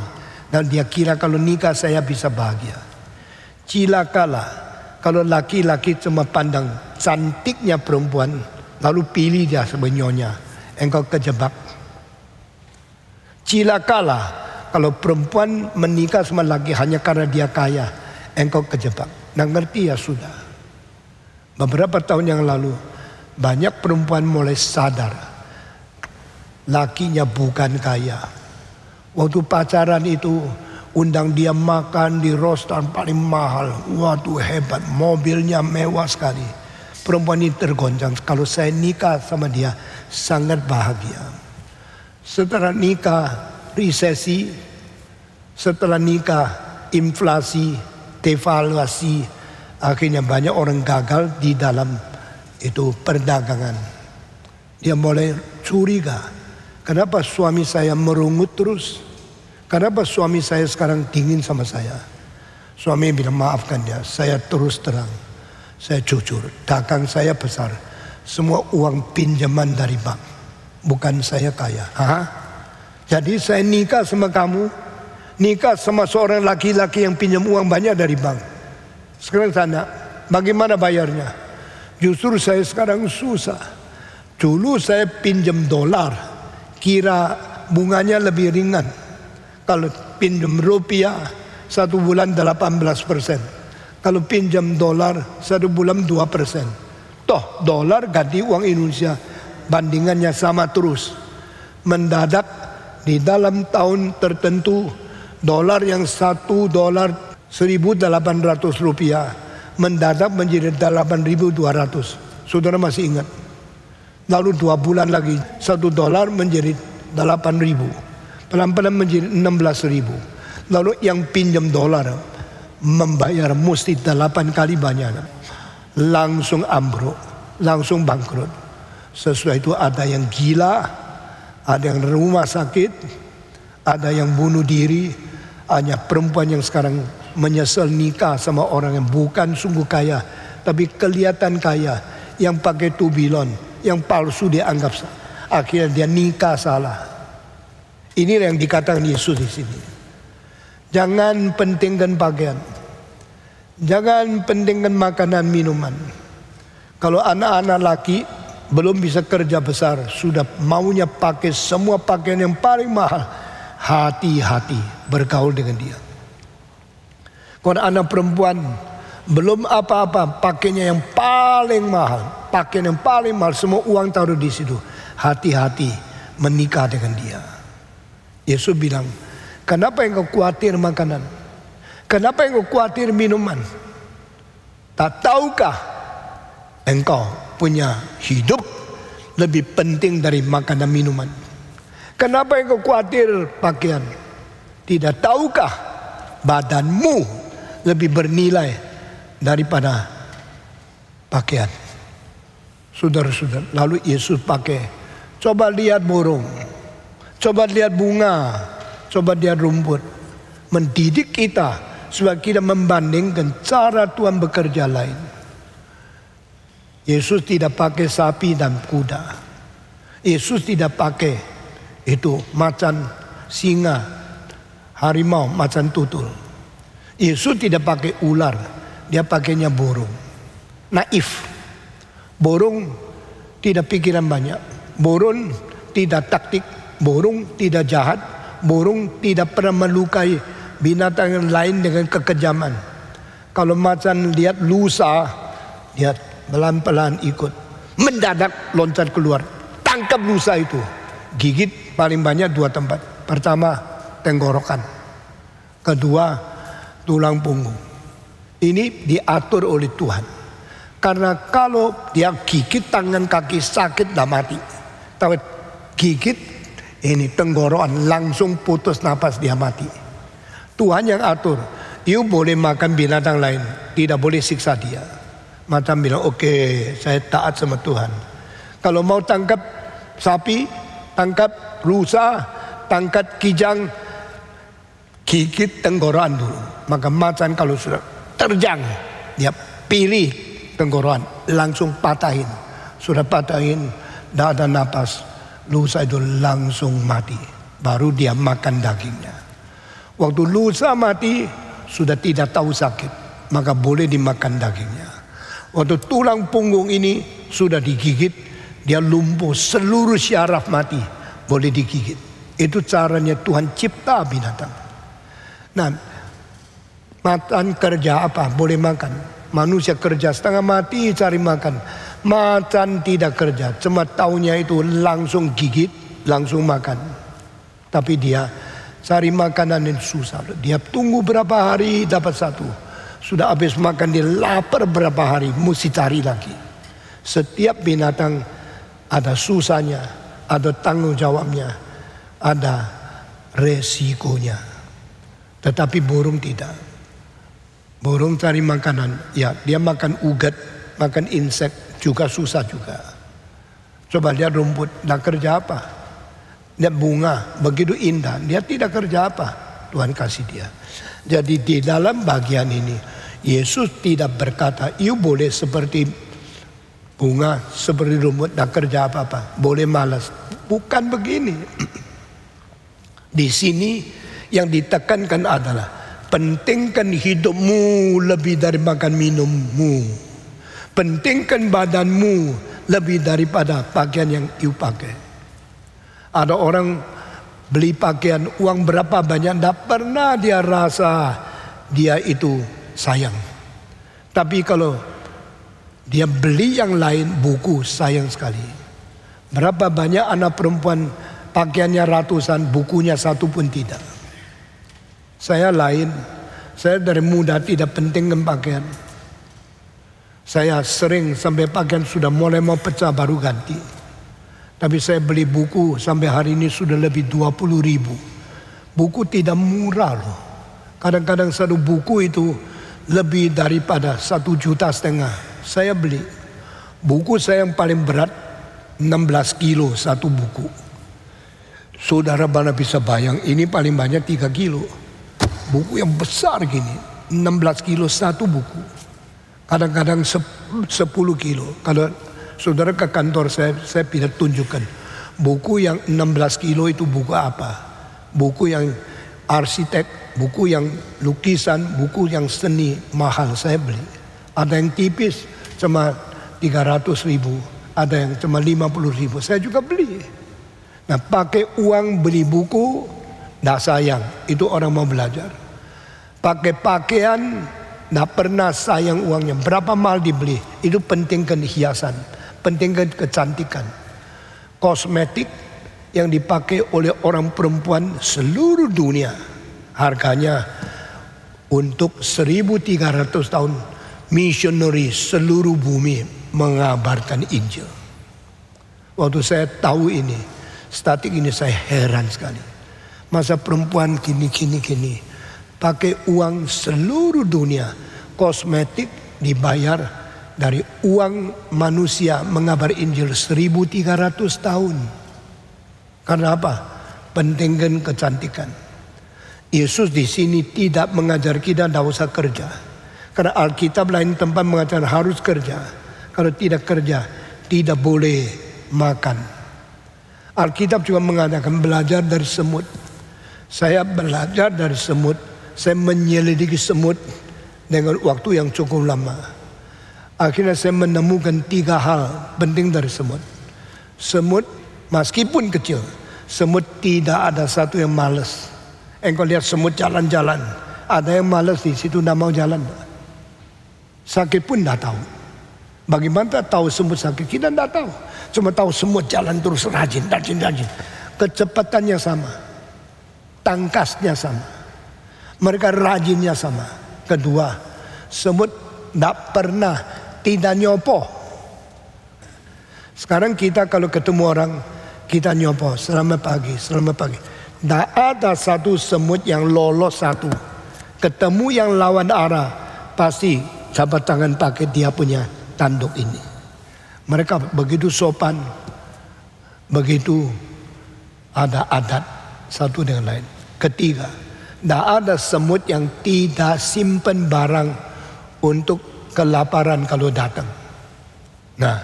Dan dia kira kalau nikah saya bisa bahagia. Cilakalah kalau laki-laki cuma pandang cantiknya perempuan, lalu pilih dia sebagai nyonya, engkau kejebak. Cilakalah kalau perempuan menikah sama laki hanya karena dia kaya, engkau kejebak. Nah ngerti ya sudah. Beberapa tahun yang lalu banyak perempuan mulai sadar lakinya bukan kaya. Waktu pacaran itu undang dia makan di restoran paling mahal. Waduh hebat, mobilnya mewah sekali. Perempuan ini tergoncang, kalau saya nikah sama dia sangat bahagia. Setelah nikah resesi, setelah nikah inflasi, devaluasi, akhirnya banyak orang gagal di dalam itu perdagangan. Dia mulai curiga. Kenapa suami saya merungut terus? Kenapa suami saya sekarang dingin sama saya? Suami bilang maafkan dia, saya terus terang. Saya jujur, dagang saya besar. Semua uang pinjaman dari bank. Bukan saya kaya. Hah? Jadi saya nikah sama kamu. Nikah sama seorang laki-laki yang pinjam uang banyak dari bank. Sekarang tanya, bagaimana bayarnya? Justru saya sekarang susah. Dulu saya pinjam dolar. Kira bunganya lebih ringan. Kalau pinjam rupiah 1 bulan 18%. Kalau pinjam dolar 1 bulan 2%. Toh dolar ganti uang Indonesia bandingannya sama terus. Mendadak di dalam tahun tertentu dolar yang 1 dolar 1.800 rupiah mendadak menjadi 8.200. Saudara masih ingat? Lalu 2 bulan lagi 1 dolar menjadi 8.000. Pelan-pelan menjadi 16.000. Lalu yang pinjam dolar membayar mesti 8 kali banyak. Langsung ambruk, langsung bangkrut. Sesudah itu ada yang gila, ada yang rumah sakit, ada yang bunuh diri. Hanya perempuan yang sekarang menyesal nikah sama orang yang bukan sungguh kaya, tapi kelihatan kaya, yang pakai tubilon, yang palsu dia anggap. Akhirnya dia nikah salah. Inilah yang dikatakan Yesus di sini. Jangan pentingkan pakaian, jangan pentingkan makanan minuman. Kalau anak-anak laki belum bisa kerja besar, sudah maunya pakai semua pakaian yang paling mahal. Hati-hati bergaul dengan dia. Kalau anak perempuan belum apa-apa, pakainya yang paling mahal, pakaian yang paling mahal, semua uang taruh di situ. Hati-hati menikah dengan dia. Yesus bilang, kenapa engkau khawatir makanan? Kenapa engkau khawatir minuman? Tak tahukah engkau punya hidup lebih penting dari makanan minuman? Kenapa engkau khawatir pakaian? Tidak tahukah badanmu lebih bernilai daripada pakaian? Saudara-saudara, lalu Yesus pakai, coba lihat burung, coba lihat bunga, coba lihat rumput. Mendidik kita supaya kita membandingkan cara Tuhan bekerja lain. Yesus tidak pakai sapi dan kuda. Yesus tidak pakai itu macan singa, harimau, macan tutul. Yesus tidak pakai ular, dia pakainya burung. Naif. Burung tidak pikiran banyak. Burung tidak taktik. Burung tidak jahat. Burung tidak pernah melukai binatang yang lain dengan kekejaman. Kalau macan lihat lusa, dia pelan-pelan ikut. Mendadak loncat keluar. Tangkap lusa itu. Gigit paling banyak 2 tempat. Pertama, tenggorokan. Kedua, tulang punggung. Ini diatur oleh Tuhan. Karena kalau dia gigit tangan kaki sakit dah mati. Tapi gigit ini tenggorokan langsung putus napas dia mati. Tuhan yang atur. You boleh makan binatang lain, tidak boleh siksa dia. Macam bilang oke, saya taat sama Tuhan. Kalau mau tangkap sapi, tangkap rusa, tangkap kijang, gigit tenggorokan dulu. Maka macan kalau sudah terjang, dia pilih tenggorokan, langsung patahin. Sudah patahin, tidak ada napas, lusa itu langsung mati. Baru dia makan dagingnya. Waktu lusa mati, sudah tidak tahu sakit, maka boleh dimakan dagingnya. Waktu tulang punggung ini sudah digigit, dia lumpuh, seluruh syaraf mati, boleh digigit. Itu caranya Tuhan cipta binatang. Nah, macan kerja apa? Boleh makan. Manusia kerja setengah mati cari makan. Macan tidak kerja, cuma taunya itu langsung gigit, langsung makan. Tapi dia cari makanan yang susah. Dia tunggu berapa hari dapat satu. Sudah habis makan dia lapar berapa hari, mesti cari lagi. Setiap binatang ada susahnya, ada tanggung jawabnya, ada resikonya. Tetapi burung tidak. Burung cari makanan, ya dia makan ugat, makan insek juga susah juga. Coba lihat rumput, nak kerja apa? Lihat bunga, begitu indah, dia tidak kerja apa? Tuhan kasih dia. Jadi di dalam bagian ini, Yesus tidak berkata, you boleh seperti bunga, seperti rumput, nak kerja apa-apa, boleh malas. Bukan begini. Di sini yang ditekankan adalah pentingkan hidupmu lebih dari makan minummu. Pentingkan badanmu lebih daripada pakaian yang you pakai. Ada orang beli pakaian uang berapa banyak, tidak pernah dia rasa dia itu sayang. Tapi kalau dia beli yang lain, buku, sayang sekali. Berapa banyak anak perempuan pakaiannya ratusan, bukunya satu pun tidak. Saya lain, saya dari muda tidak pentingkan pakaian. Saya sering sampai pakaian sudah mulai mau pecah baru ganti. Tapi saya beli buku sampai hari ini sudah lebih 20.000. Buku tidak murah loh. Kadang-kadang satu buku itu lebih daripada 1,5 juta. Saya beli. Buku saya yang paling berat 16 kilo satu buku. Saudara mana bisa bayang, ini paling banyak 3 kilo. Buku yang besar gini, 16 kilo satu buku. Kadang-kadang 10 kilo. Kalau saudara ke kantor saya tidak tunjukkan. Buku yang 16 kilo itu buku apa? Buku yang arsitek, buku yang lukisan, buku yang seni mahal saya beli. Ada yang tipis cuma 300.000, ada yang cuma 50.000. Saya juga beli. Nah, pakai uang beli buku, tidak sayang. Itu orang mau belajar. Pakai pakaian, tidak pernah sayang uangnya. Berapa mahal dibeli? Itu pentingkan hiasan. Pentingkan kecantikan. Kosmetik yang dipakai oleh orang perempuan seluruh dunia, harganya untuk 1.300 tahun misioneri seluruh bumi mengabarkan Injil. Waktu saya tahu ini, statik ini, saya heran sekali. Masa perempuan gini pakai uang seluruh dunia, kosmetik dibayar dari uang manusia mengabar Injil 1.300 tahun. Karena apa? Pentingkan kecantikan. Yesus di sini tidak mengajar kita tidak usah kerja. Karena Alkitab lain tempat mengajar harus kerja. Kalau tidak kerja, tidak boleh makan. Alkitab juga mengatakan belajar dari semut. Saya belajar dari semut. Saya menyelidiki semut dengan waktu yang cukup lama. Akhirnya saya menemukan 3 hal penting dari semut. Semut meskipun kecil, semut tidak ada satu yang malas. Engkau lihat semut jalan-jalan, ada yang malas di situ tidak mau jalan. Sakit pun tidak tahu. Bagaimana tahu semut sakit? Kita tidak tahu. Cuma tahu semut jalan terus rajin. Kecepatannya sama. Tangkasnya sama. Mereka rajinnya sama. Kedua, semut tidak pernah tidak nyopo. Sekarang kita kalau ketemu orang, kita nyopo. Selamat pagi, selamat pagi. Tidak ada satu semut yang lolos satu. Ketemu yang lawan arah, pasti jabat tangan pakai dia punya tanduk ini. Mereka begitu sopan, begitu ada adat satu dengan lain. Ketiga, tidak ada semut yang tidak simpan barang untuk kelaparan kalau datang. Nah,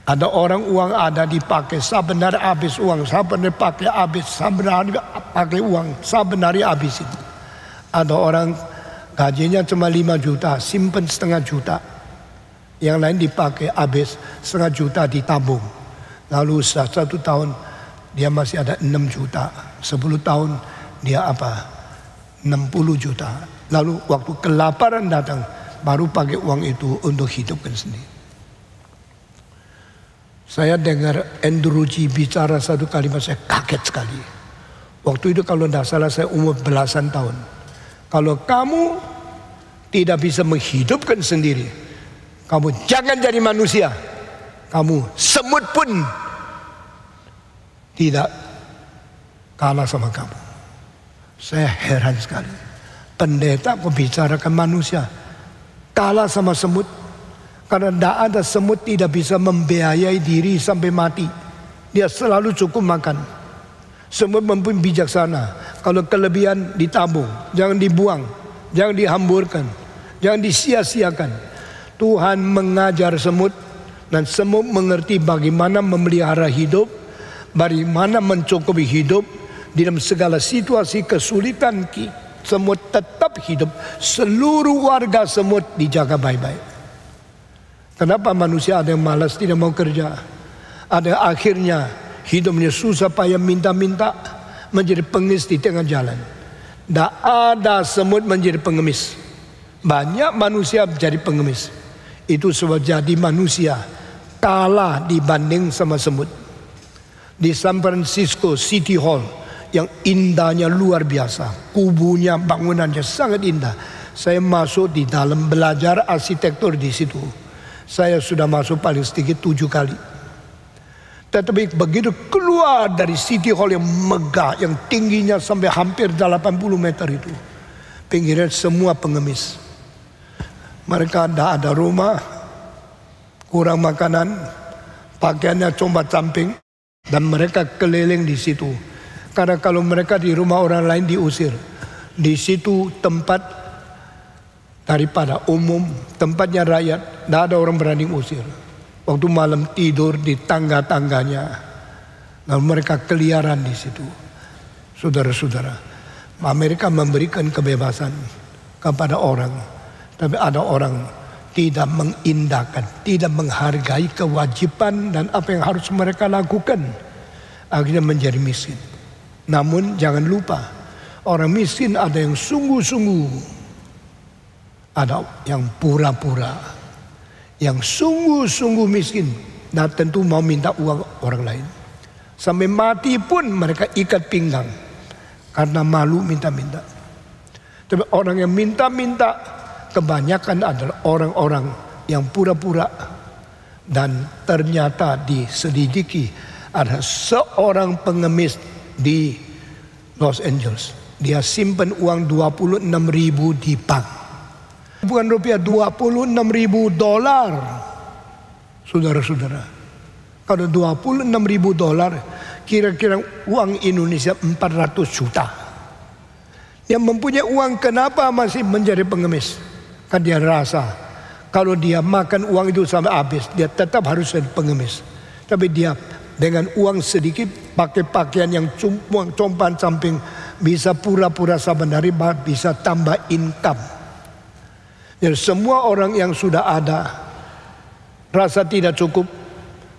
ada orang uang ada dipakai, sebenarnya habis uang, sebenarnya pakai habis, sebenarnya pakai uang, sebenarnya habisin. Ada orang gajinya cuma 5 juta, simpan setengah juta. Yang lain dipakai habis, setengah juta ditabung. Lalu setelah 1 tahun dia masih ada 6 juta. 10 tahun dia 60 juta. Lalu waktu kelaparan datang, baru pakai uang itu untuk hidupkan sendiri. Saya dengar Andrew G bicara satu kalimat, saya kaget sekali. Waktu itu kalau tidak salah saya umur belasan tahun. Kalau kamu tidak bisa menghidupkan sendiri, kamu jangan jadi manusia. Kamu semut pun tidak kalah sama kamu. Saya heran sekali. Pendeta membicarakan manusia kalah sama semut. Karena tidak ada semut tidak bisa membiayai diri sampai mati. Dia selalu cukup makan. Semut mempunyai bijaksana. Kalau kelebihan ditabung, jangan dibuang, jangan dihamburkan, jangan disia-siakan. Tuhan mengajar semut dan semut mengerti bagaimana memelihara hidup, bagaimana mencukupi hidup dalam segala situasi kesulitan. Semut tetap hidup. Seluruh warga semut dijaga baik-baik. Kenapa manusia ada yang malas tidak mau kerja? Ada yang akhirnya hidupnya susah payah minta-minta, menjadi pengemis di tengah jalan. Tidak ada semut menjadi pengemis. Banyak manusia menjadi pengemis. Itu sebab jadi manusia kalah dibanding sama semut. Di San Francisco City Hall yang indahnya luar biasa, kubunya, bangunannya sangat indah. Saya masuk di dalam belajar arsitektur di situ. Saya sudah masuk paling sedikit 7 kali. Tetapi begitu keluar dari City Hall yang megah, yang tingginya sampai hampir 80 meter itu, pinggirnya semua pengemis. Mereka tidak ada rumah, kurang makanan, pakaiannya combat camping, dan mereka keliling di situ. Karena kalau mereka di rumah orang lain diusir. Di situ tempat daripada umum, tempatnya rakyat, tidak ada orang berani usir. Waktu malam tidur di tangga-tangganya, lalu mereka keliaran di situ. Saudara-saudara, Amerika memberikan kebebasan kepada orang, tapi ada orang tidak mengindahkan, tidak menghargai kewajiban dan apa yang harus mereka lakukan, akhirnya menjadi miskin. Namun jangan lupa, orang miskin ada yang sungguh-sungguh, ada yang pura-pura, yang sungguh-sungguh miskin dan tentu mau minta uang orang lain. Sampai mati pun mereka ikat pinggang karena malu minta-minta. Tapi orang yang minta-minta kebanyakan adalah orang-orang yang pura-pura. Dan ternyata diselidiki ada seorang pengemis di Los Angeles. Dia simpan uang 26.000 di bank. Bukan rupiah, 26.000 dolar. Saudara-saudara, kalau 26.000 dolar kira-kira uang Indonesia 400 juta. Yang mempunyai uang kenapa masih menjadi pengemis? Kan dia rasa kalau dia makan uang itu sampai habis, dia tetap harus jadi pengemis. Tapi dia dengan uang sedikit pakai pakaian yang compan samping, bisa pura-pura sabar dari bisa tambah income. Jadi semua orang yang sudah ada rasa tidak cukup,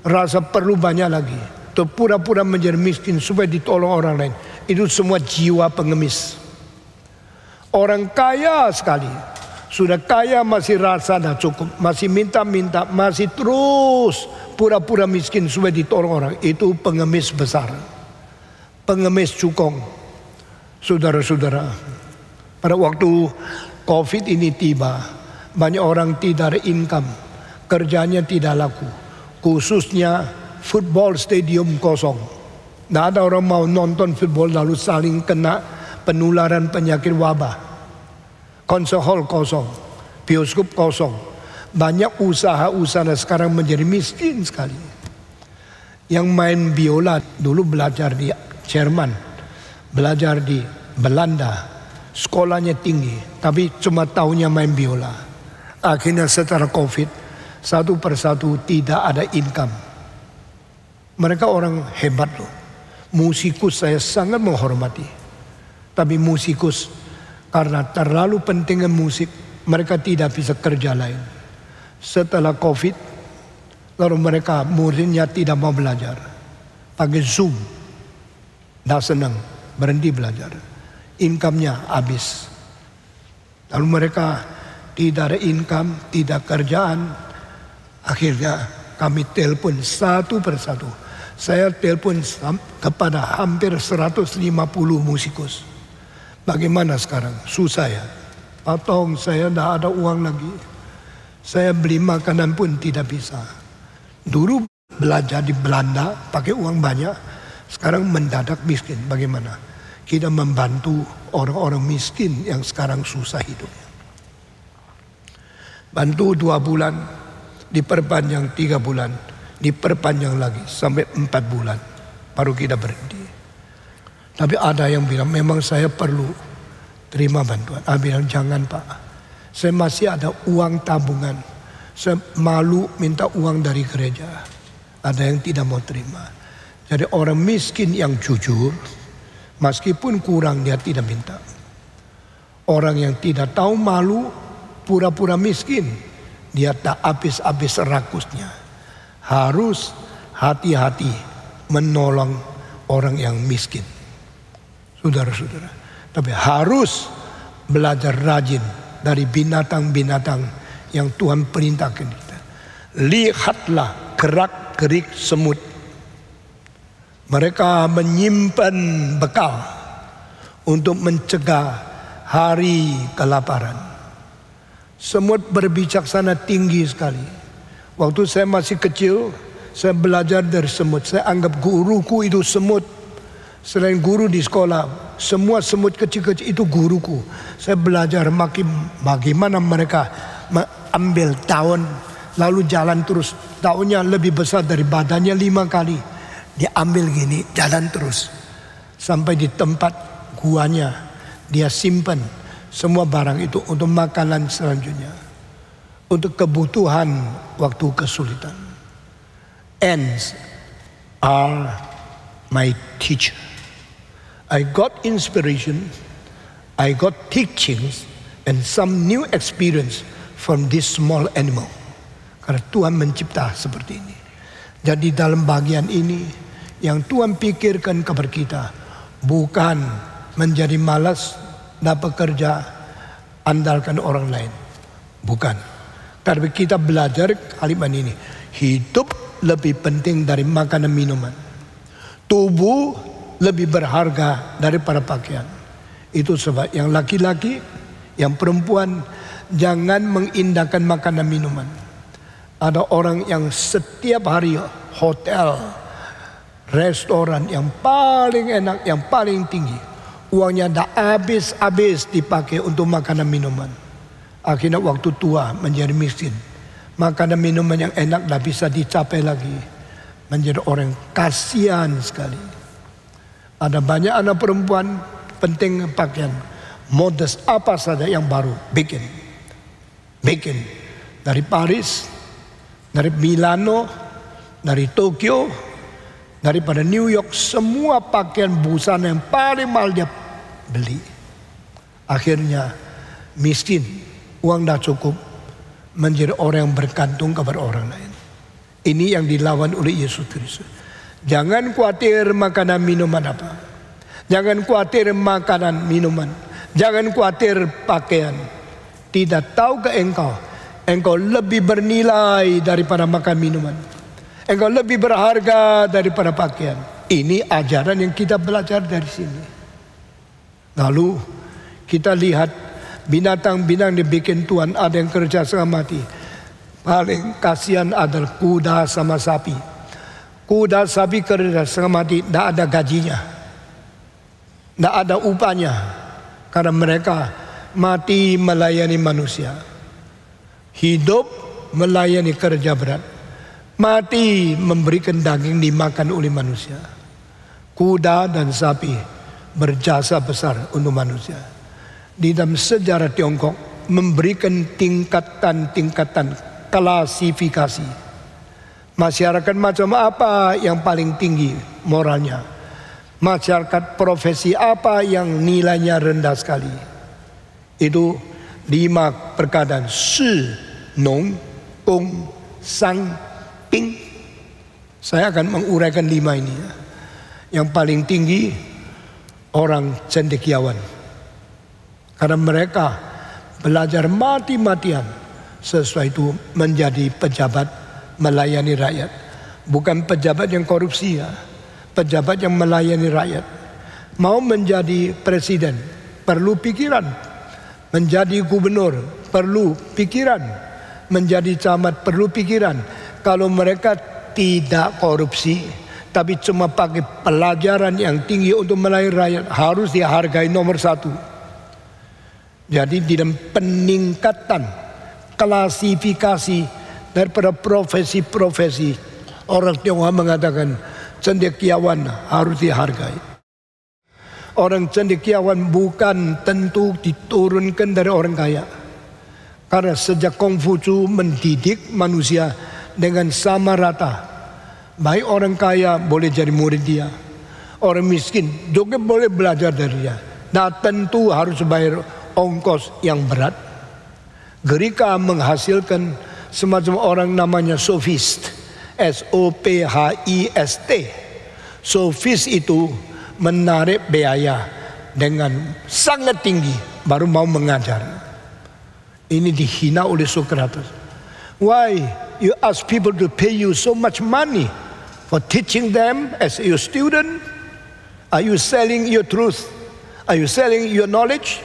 rasa perlu banyak lagi, atau pura-pura menjadi miskin supaya ditolong orang lain, itu semua jiwa pengemis. Orang kaya sekali, sudah kaya masih rasa tidak cukup, masih minta-minta, masih terus pura-pura miskin supaya ditolong orang, itu pengemis besar, pengemis cukong. Saudara-saudara, pada waktu COVID ini tiba, banyak orang tidak ada income, kerjanya tidak laku, khususnya football stadium kosong. Tidak ada orang mau nonton football lalu saling kena penularan penyakit wabah. Konser hall kosong, bioskop kosong. Banyak usaha-usaha sekarang menjadi miskin sekali. Yang main biola dulu belajar di Jerman, belajar di Belanda, sekolahnya tinggi, tapi cuma tahunya main biola. Akhirnya setelah COVID, satu persatu tidak ada income. Mereka orang hebat loh. Musikus saya sangat menghormati. Tapi musikus karena terlalu pentingnya musik, mereka tidak bisa kerja lain. Setelah COVID, lalu mereka muridnya tidak mau belajar, pakai Zoom, tidak senang, berhenti belajar. Income-nya habis. Lalu mereka tidak ada income, tidak kerjaan. Akhirnya kami telepon satu persatu. Saya telepon kepada hampir 150 musikus. Bagaimana sekarang? Susah ya? Potong, saya tidak ada uang lagi. Saya beli makanan pun tidak bisa. Dulu belajar di Belanda pakai uang banyak. Sekarang mendadak miskin. Bagaimana? Kita membantu orang-orang miskin yang sekarang susah hidupnya. Bantu 2 bulan, diperpanjang 3 bulan, diperpanjang lagi sampai 4 bulan, baru kita berhenti. Tapi ada yang bilang memang saya perlu terima bantuan. Ada bilang jangan Pak, saya masih ada uang tabungan, saya malu minta uang dari gereja. Ada yang tidak mau terima. Jadi orang miskin yang jujur, meskipun kurang dia tidak minta. Orang yang tidak tahu malu, pura-pura miskin, dia tak habis-habis rakusnya. Harus hati-hati menolong orang yang miskin. Saudara-saudara. Tapi harus belajar rajin dari binatang-binatang yang Tuhan perintahkan kita. Lihatlah gerak-gerik semut. Mereka menyimpan bekal untuk mencegah hari kelaparan. Semut berbijaksana tinggi sekali. Waktu saya masih kecil, saya belajar dari semut. Saya anggap guruku itu semut. Selain guru di sekolah, semua semut kecil-kecil itu guruku. Saya belajar bagaimana mereka mengambil daun, lalu jalan terus. Daunnya lebih besar dari badannya 5 kali. Diambil gini, jalan terus. Sampai di tempat guanya, dia simpan semua barang itu untuk makanan selanjutnya. Untuk kebutuhan waktu kesulitan. Ants are my teacher. I got inspiration, I got teachings, and some new experience from this small animal. Karena Tuhan mencipta seperti ini. Jadi dalam bagian ini, yang Tuhan pikirkan kepada kita, bukan menjadi malas, dapat kerja, andalkan orang lain. Bukan. Tapi kita belajar kalimat ini. Hidup lebih penting dari makanan minuman. Tubuh lebih berharga daripada pakaian. Itu sebab yang laki-laki, yang perempuan, jangan mengindahkan makanan minuman. Ada orang yang setiap hari hotel, restoran yang paling enak, yang paling tinggi, uangnya dah habis-habis dipakai untuk makanan minuman. Akhirnya waktu tua menjadi miskin. Makanan minuman yang enak dah bisa dicapai lagi. Menjadi orang kasihan sekali. Ada banyak anak perempuan penting pakaian. Modest apa saja yang baru bikin. Dari Paris, dari Milano, dari Tokyo, daripada New York, semua pakaian busana yang paling mahal dia beli. Akhirnya miskin, uang dah cukup, menjadi orang yang bergantung kepada orang lain. Ini yang dilawan oleh Yesus Kristus. Jangan khawatir makanan minuman apa. Jangan khawatir makanan minuman. Jangan khawatir pakaian. Tidak tahukah engkau lebih bernilai daripada makan minuman. Engkau lebih berharga daripada pakaian. Ini ajaran yang kita belajar dari sini. Lalu kita lihat binatang-binatang dibikin Tuhan, ada yang kerja setengah mati. Paling kasihan adalah kuda sama sapi. Kuda sapi kerja setengah mati, tidak ada gajinya, tidak ada upahnya, karena mereka mati melayani manusia, hidup melayani kerja berat, mati memberikan daging dimakan oleh manusia. Kuda dan sapi berjasa besar untuk manusia. Di dalam sejarah Tiongkok memberikan tingkatan-tingkatan klasifikasi. Masyarakat macam apa yang paling tinggi moralnya? Masyarakat profesi apa yang nilainya rendah sekali? Itu 5 perkataan: shi, nong, gong, sang, ping. Saya akan menguraikan 5 ini. Yang paling tinggi orang cendekiawan, karena mereka belajar mati-matian sesuai itu menjadi pejabat melayani rakyat. Bukan pejabat yang korupsi ya, pejabat yang melayani rakyat. Mau menjadi presiden perlu pikiran, menjadi gubernur perlu pikiran, menjadi camat perlu pikiran. Kalau mereka tidak korupsi tapi cuma pakai pelajaran yang tinggi untuk melayani rakyat, harus dihargai nomor 1. Jadi di dalam peningkatan klasifikasi daripada profesi-profesi, orang Tionghoa mengatakan cendekiawan harus dihargai. Orang cendekiawan bukan tentu diturunkan dari orang kaya, karena sejak Konghucu mendidik manusia dengan sama rata. Baik orang kaya boleh jadi murid dia, orang miskin juga boleh belajar dari dia. Nah tentu harus bayar ongkos yang berat. Gerika menghasilkan semacam orang namanya sofist, S-O-P-H-I-S-T. Sofist itu menarik biaya dengan sangat tinggi baru mau mengajar. Ini dihina oleh Socrates. Why you ask people to pay you so much money for teaching them as your student? Are you selling your truth? Are you selling your knowledge?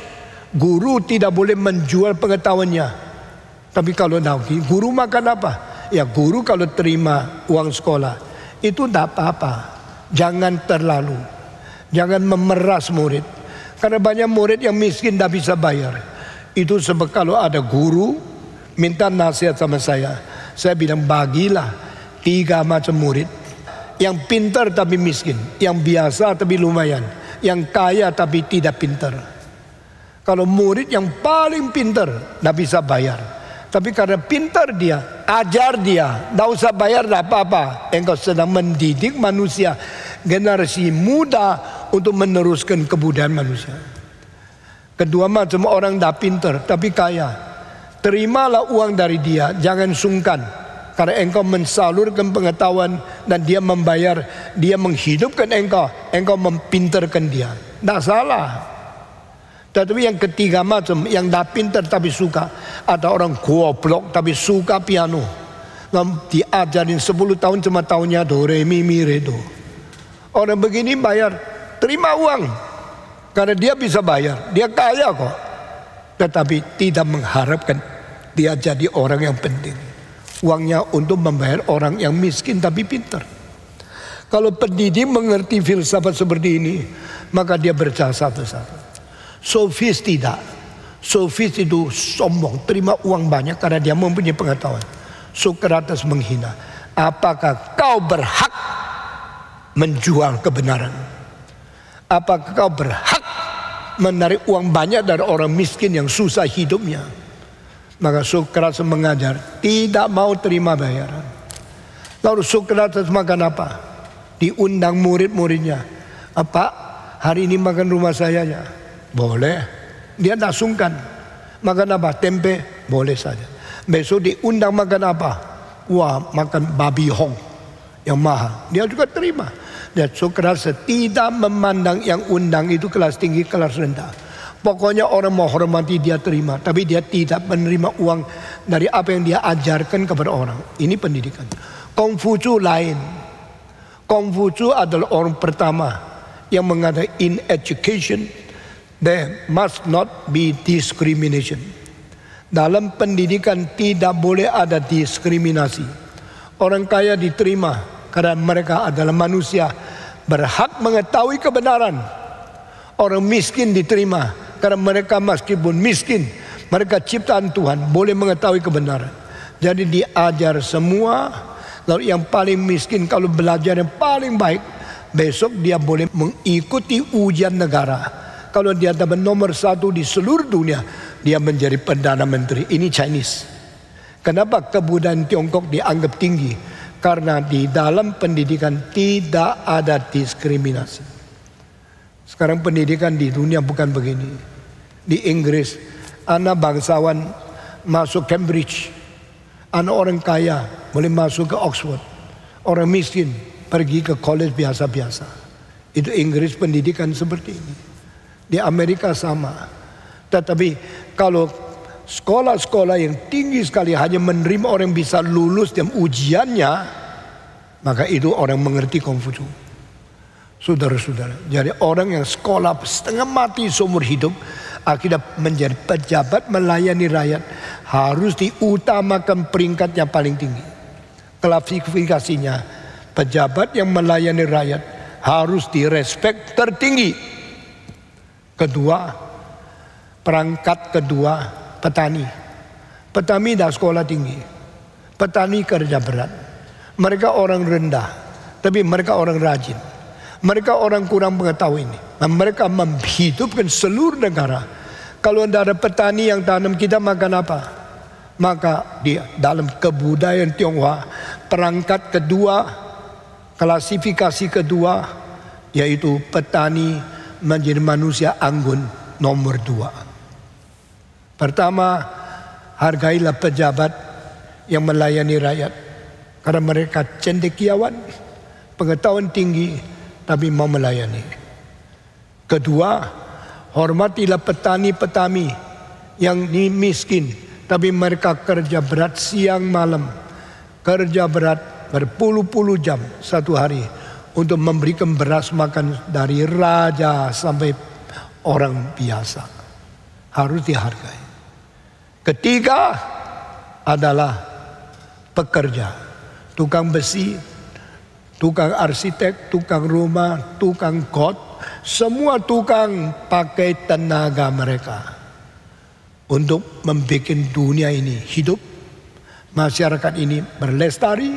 Guru tidak boleh menjual pengetahuannya. Tapi kalau nanti guru makan apa? Ya guru kalau terima uang sekolah itu tidak apa-apa. Jangan terlalu. Jangan memeras murid. Karena banyak murid yang miskin tidak bisa bayar. Itu sebab kalau ada guru minta nasihat sama saya bilang bagilah 3 macam murid. Yang pintar tapi miskin, yang biasa tapi lumayan, yang kaya tapi tidak pintar. Kalau murid yang paling pintar tidak bisa bayar, tapi karena pintar dia, ajar dia, tidak usah bayar, tidak apa-apa. Engkau sedang mendidik manusia, generasi muda untuk meneruskan kebudayaan manusia. Kedua macam orang tidak pintar tapi kaya, terimalah uang dari dia, jangan sungkan. Karena engkau mensalurkan pengetahuan dan dia membayar, dia menghidupkan engkau mempintarkan dia. Tidak salah. Tetapi yang ketiga macam, yang tidak pintar tapi suka. Ada orang goblok tapi suka piano. Diajarin 10 tahun cuma tahunnya do, re, mi, re, do. Orang begini bayar, terima uang. Karena dia bisa bayar, dia kaya kok. Tetapi tidak mengharapkan dia jadi orang yang penting. Uangnya untuk membayar orang yang miskin tapi pintar. Kalau pendidik mengerti filsafat seperti ini, maka dia berjasa besar. Sofis tidak. Sofis itu sombong, terima uang banyak karena dia mempunyai pengetahuan. Socrates menghina. Apakah kau berhak menjual kebenaran? Apakah kau berhak menarik uang banyak dari orang miskin yang susah hidupnya? Maka Socrates mengajar tidak mau terima bayaran. Lalu Socrates makan apa? Diundang murid-muridnya. Apa? Hari ini makan rumah saya ya. Boleh. Dia tak sungkan. Makan apa? Tempe? Boleh saja. Besok diundang makan apa? Wah, makan babi hong yang mahal. Dia juga terima. Dan kerasa tidak memandang yang undang itu kelas tinggi, kelas rendah. Pokoknya orang mau hormati dia terima. Tapi dia tidak menerima uang dari apa yang dia ajarkan kepada orang. Ini pendidikan. Kongfucu lain. Kongfucu adalah orang pertama yang mengatakan in education there must not be discrimination. Dalam pendidikan tidak boleh ada diskriminasi. Orang kaya diterima karena mereka adalah manusia, berhak mengetahui kebenaran. Orang miskin diterima karena mereka meskipun miskin, mereka ciptaan Tuhan, boleh mengetahui kebenaran. Jadi diajar semua. Lalu yang paling miskin kalau belajar yang paling baik, besok dia boleh mengikuti ujian negara. Kalau dia dapat nomor 1 di seluruh dunia, dia menjadi Perdana Menteri. Ini Chinese. Kenapa kebudayaan Tiongkok dianggap tinggi? Karena di dalam pendidikan tidak ada diskriminasi. Sekarang pendidikan di dunia bukan begini. Di Inggris, anak bangsawan masuk Cambridge. Anak orang kaya boleh masuk ke Oxford. Orang miskin pergi ke college biasa-biasa. Itu Inggris pendidikan seperti ini. Di Amerika sama. Tetapi kalau sekolah-sekolah yang tinggi sekali hanya menerima orang yang bisa lulus dalam ujiannya, maka itu orang mengerti Kongfucu. Saudara-saudara, jadi orang yang sekolah setengah mati seumur hidup, akhirnya menjadi pejabat melayani rakyat, harus diutamakan peringkatnya paling tinggi. Klasifikasinya, pejabat yang melayani rakyat harus direspek tertinggi. Kedua, perangkat kedua, petani. Petani dah sekolah tinggi. Petani kerja berat. Mereka orang rendah, tapi mereka orang rajin. Mereka orang kurang pengetahuan ini. Dan mereka menghidupkan seluruh negara. Kalau tidak ada petani yang tanam, kita makan apa? Maka di dalam kebudayaan Tionghoa, perangkat kedua, klasifikasi kedua, yaitu petani menjadi manusia anggun nomor 2. Pertama, hargailah pejabat yang melayani rakyat, karena mereka cendekiawan, pengetahuan tinggi, tapi mau melayani. Kedua, hormatilah petani-petani yang miskin, tapi mereka kerja berat siang malam, kerja berat berpuluh-puluh jam satu hari untuk memberikan beras makan dari raja sampai orang biasa. Harus dihargai. Ketiga adalah pekerja, tukang besi, tukang arsitek, tukang rumah, tukang got, semua tukang pakai tenaga mereka untuk membuat dunia ini hidup, masyarakat ini berlestari,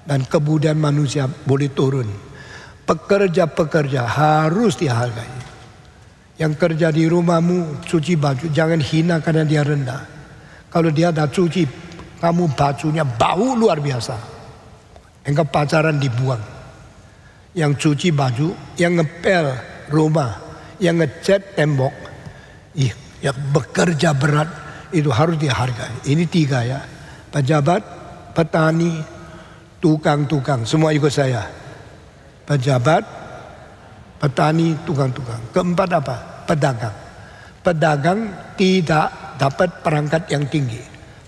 dan kebudayaan manusia boleh turun. Pekerja-pekerja harus dihargai. Yang kerja di rumahmu cuci baju, jangan hina karena dia rendah. Kalau dia dah cuci, kamu bajunya bau luar biasa, engkau pacaran dibuang. Yang cuci baju, yang ngepel rumah, yang ngecat tembok, yang bekerja berat, itu harus dihargai. Ini 3 ya. Pejabat, petani, tukang-tukang, semua ikut saya. Pejabat, petani, tukang-tukang. Keempat apa? Pedagang. Pedagang tidak dapat perangkat yang tinggi.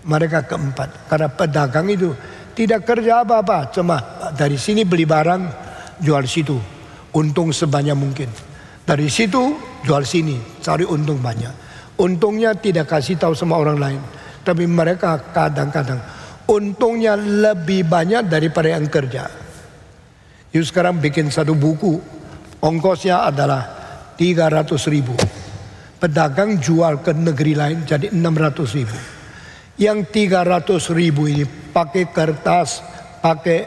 Mereka keempat. Karena pedagang itu tidak kerja apa-apa, cuma dari sini beli barang, jual situ, untung sebanyak mungkin. Dari situ jual sini, cari untung banyak. Untungnya tidak kasih tahu sama orang lain, tapi mereka kadang-kadang untungnya lebih banyak daripada yang kerja. Yuk sekarang bikin satu buku, ongkosnya adalah 300.000. Pedagang jual ke negeri lain jadi 600.000. Yang 300.000 ini pakai kertas, pakai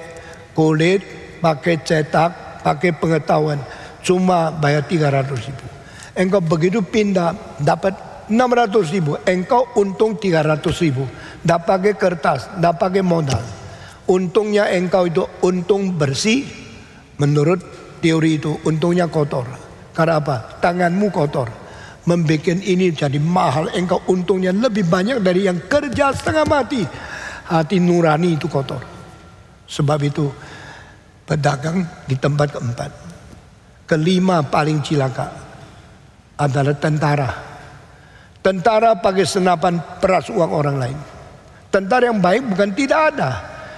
kulit, pakai cetak, pakai pengetahuan, cuma bayar 300.000. Engkau begitu pindah dapat 600.000, engkau untung 300.000. Tidak pakai kertas, tidak pakai modal. Untungnya engkau itu untung bersih. Menurut teori itu untungnya kotor. Karena apa? Tanganmu kotor. membuat ini jadi mahal, engkau untungnya lebih banyak dari yang kerja setengah mati. Hati nurani itu kotor. Sebab itu pedagang di tempat keempat. Kelima paling cilaka adalah tentara. Tentara pakai senapan peras uang orang lain. Tentara yang baik bukan tidak ada,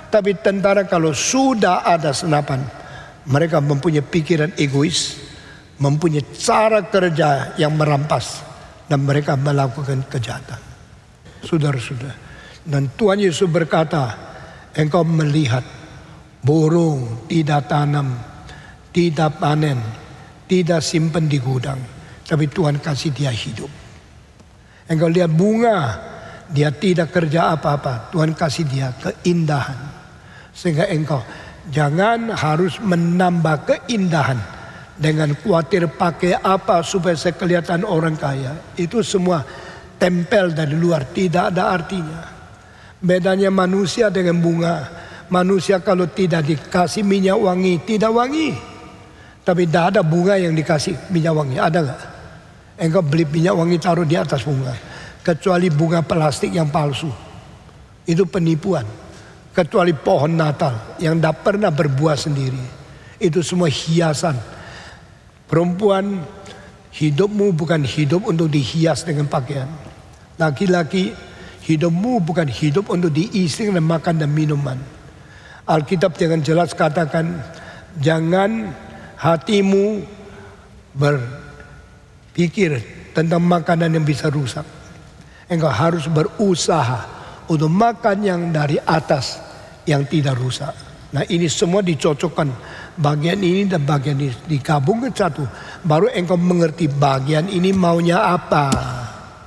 tapi tentara kalau sudah ada senapan, mereka mempunyai pikiran egois, mempunyai cara kerja yang merampas, dan mereka melakukan kejahatan. Saudara-saudara, dan Tuhan Yesus berkata, engkau melihat burung tidak tanam, tidak panen, tidak simpan di gudang, tapi Tuhan kasih dia hidup. Engkau lihat bunga, dia tidak kerja apa-apa, Tuhan kasih dia keindahan. Sehingga engkau jangan harus menambah keindahan dengan khawatir pakai apa supaya saya kelihatan orang kaya. Itu semua tempel dari luar, tidak ada artinya. Bedanya manusia dengan bunga. Manusia kalau tidak dikasih minyak wangi, tidak wangi. Tapi tidak ada bunga yang dikasih minyak wangi, ada nggak? Engkau beli minyak wangi taruh di atas bunga. Kecuali bunga plastik yang palsu. Itu penipuan. Kecuali pohon Natal yang tidak pernah berbuah sendiri. Itu semua hiasan. Perempuan, hidupmu bukan hidup untuk dihias dengan pakaian. Laki-laki, hidupmu bukan hidup untuk diisi dengan makan dan minuman. Alkitab dengan jelas katakan, jangan hatimu berpikir tentang makanan yang bisa rusak. Engkau harus berusaha untuk makan yang dari atas yang tidak rusak. Nah, ini semua dicocokkan, bagian ini dan bagian ini digabungkan satu, baru engkau mengerti bagian ini maunya apa.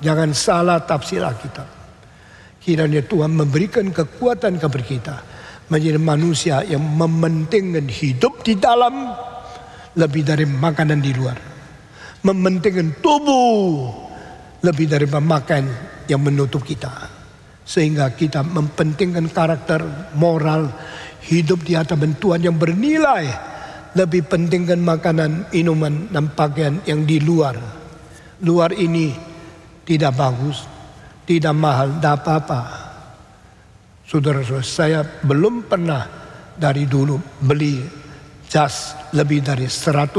Jangan salah tafsir Alkitab. Kiranya Tuhan memberikan kekuatan kepada kita menjadi manusia yang mementingkan hidup di dalam lebih dari makanan di luar, mementingkan tubuh lebih dari makan yang menutup kita, sehingga kita mempentingkan karakter moral hidup di hadapan Tuhan yang bernilai, lebih pentingkan makanan, minuman, dan pakaian yang di luar. Luar ini tidak bagus, tidak mahal, tidak apa-apa. Saudara-saudara, saya belum pernah dari dulu beli jas lebih dari $100.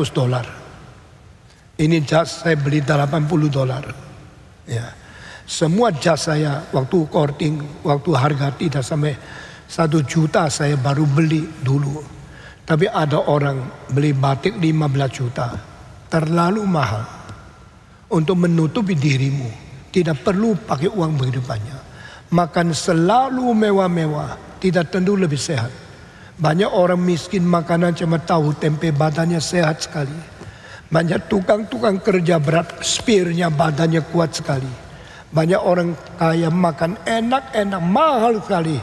Ini jas saya beli $80. Ya. Semua jas saya waktu courting, waktu harga tidak sampai 1 juta saya baru beli dulu. Tapi ada orang beli batik 15 juta. Terlalu mahal untuk menutupi dirimu. Tidak perlu pakai uang begitu banyak. Makan selalu mewah-mewah, tidak tentu lebih sehat. Banyak orang miskin makanan cuma tahu tempe, badannya sehat sekali. Banyak tukang-tukang kerja berat, spearnya badannya kuat sekali. Banyak orang kaya makan enak-enak, mahal sekali.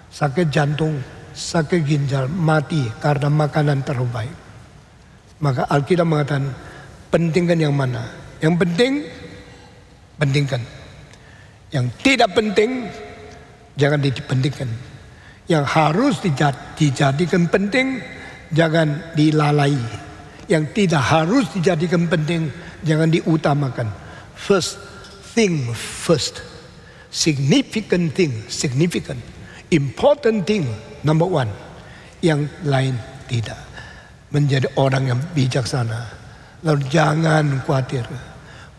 Sakit jantung, sakit ginjal, mati karena makanan terlalu baik. Maka Alkitab mengatakan, pentingkan yang mana? Yang penting, pentingkan. Yang tidak penting, jangan dipentingkan. Yang harus dijadikan penting, jangan dilalai. Yang tidak harus dijadikan penting, jangan diutamakan. First thing first. Significant thing, significant. Important thing, number one. Yang lain tidak. Menjadi orang yang bijaksana. Lalu jangan khawatir.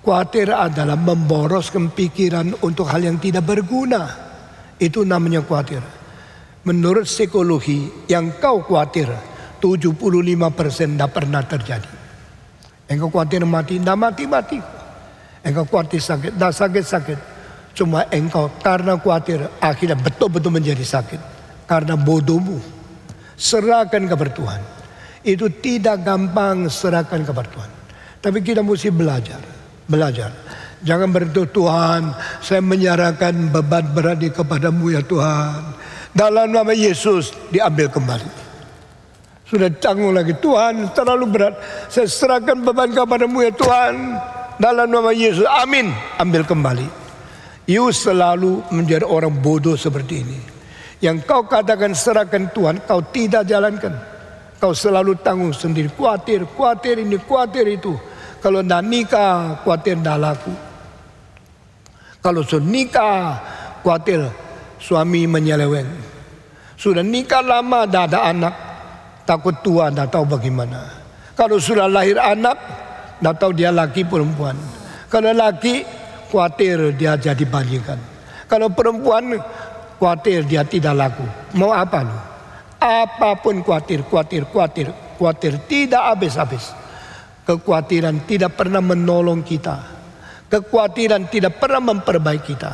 Khawatir adalah memboroskan pikiran untuk hal yang tidak berguna. Itu namanya khawatir. Menurut psikologi, yang kau khawatir 75% tidak pernah terjadi. Engkau khawatir mati, tidak mati-mati. Engkau khawatir sakit, tidak sakit-sakit. Cuma engkau karena khawatir akhirnya betul-betul menjadi sakit. Karena bodohmu. Serahkan kepada Tuhan. Itu tidak gampang, serahkan kepada Tuhan. Tapi kita mesti belajar. Jangan berdoa, Tuhan, saya menyerahkan beban berat ini kepadamu ya Tuhan. Dalam nama Yesus diambil kembali. Sudah canggung lagi, Tuhan terlalu berat, saya serahkan beban kepadamu ya Tuhan. Dalam nama Yesus, amin, ambil kembali. You selalu menjadi orang bodoh seperti ini. Yang kau katakan serahkan Tuhan, kau tidak jalankan. Kau selalu tanggung sendiri, khawatir ini, khawatir itu. Kalau dah nikah, khawatir dah laku. Kalau sudah nikah, khawatir suami menyeleweng. Sudah nikah lama, dah ada anak, takut tua, dah tahu bagaimana. Kalau sudah lahir anak, dah tahu dia laki perempuan. Kalau laki, khawatir dia jadi bajingan. Kalau perempuan, khawatir dia tidak laku. Mau apa lu? Apapun khawatir. Tidak habis-habis. Kekhawatiran tidak pernah menolong kita. Kekhawatiran tidak pernah memperbaiki kita.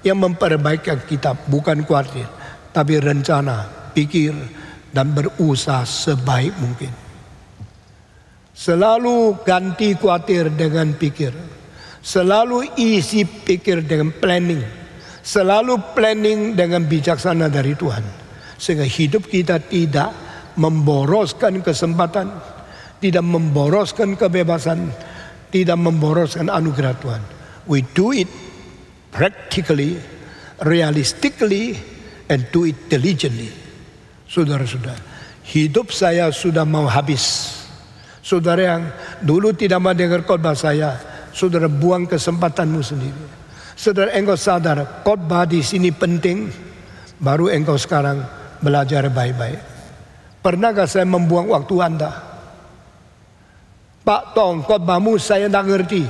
Yang memperbaiki kita bukan khawatir, tapi rencana, pikir, dan berusaha sebaik mungkin. Selalu ganti khawatir dengan pikir. Selalu isi pikir dengan planning. Selalu planning dengan bijaksana dari Tuhan. Sehingga hidup kita tidak memboroskan kesempatan, tidak memboroskan kebebasan, tidak memboroskan anugerah Tuhan. We do it practically, realistically, and do it diligently. Saudara-saudara, hidup saya sudah mau habis. Saudara yang dulu tidak mau dengar khotbah saya, saudara buang kesempatanmu sendiri. Saudara, engkau sadar khotbah di sini penting, baru engkau sekarang belajar baik-baik. Pernahkah saya membuang waktu Anda? Pak Tong, khotbahmu saya tidak ngerti.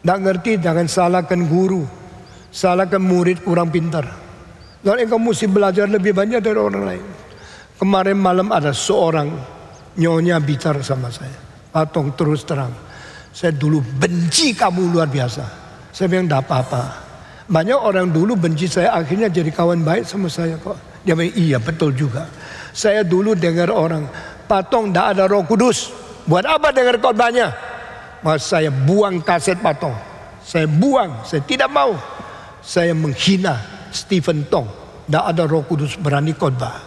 Tidak ngerti, jangan salahkan guru, salahkan murid kurang pintar. Dan engkau mesti belajar lebih banyak dari orang lain. Kemarin malam ada seorang nyonya bicara sama saya. Pak Tong, terus terang, saya dulu benci kamu luar biasa. Saya bilang tidak apa-apa. Banyak orang dulu benci saya, akhirnya jadi kawan baik sama saya kok. Dia bilang iya betul juga. Saya dulu dengar orang, Pak Tong tidak ada Roh Kudus. Buat apa dengar khotbahnya? Maka saya buang kaset Pak Tong. Saya buang, saya tidak mau. Saya menghina Stephen Tong. Tidak ada Roh Kudus berani khotbah.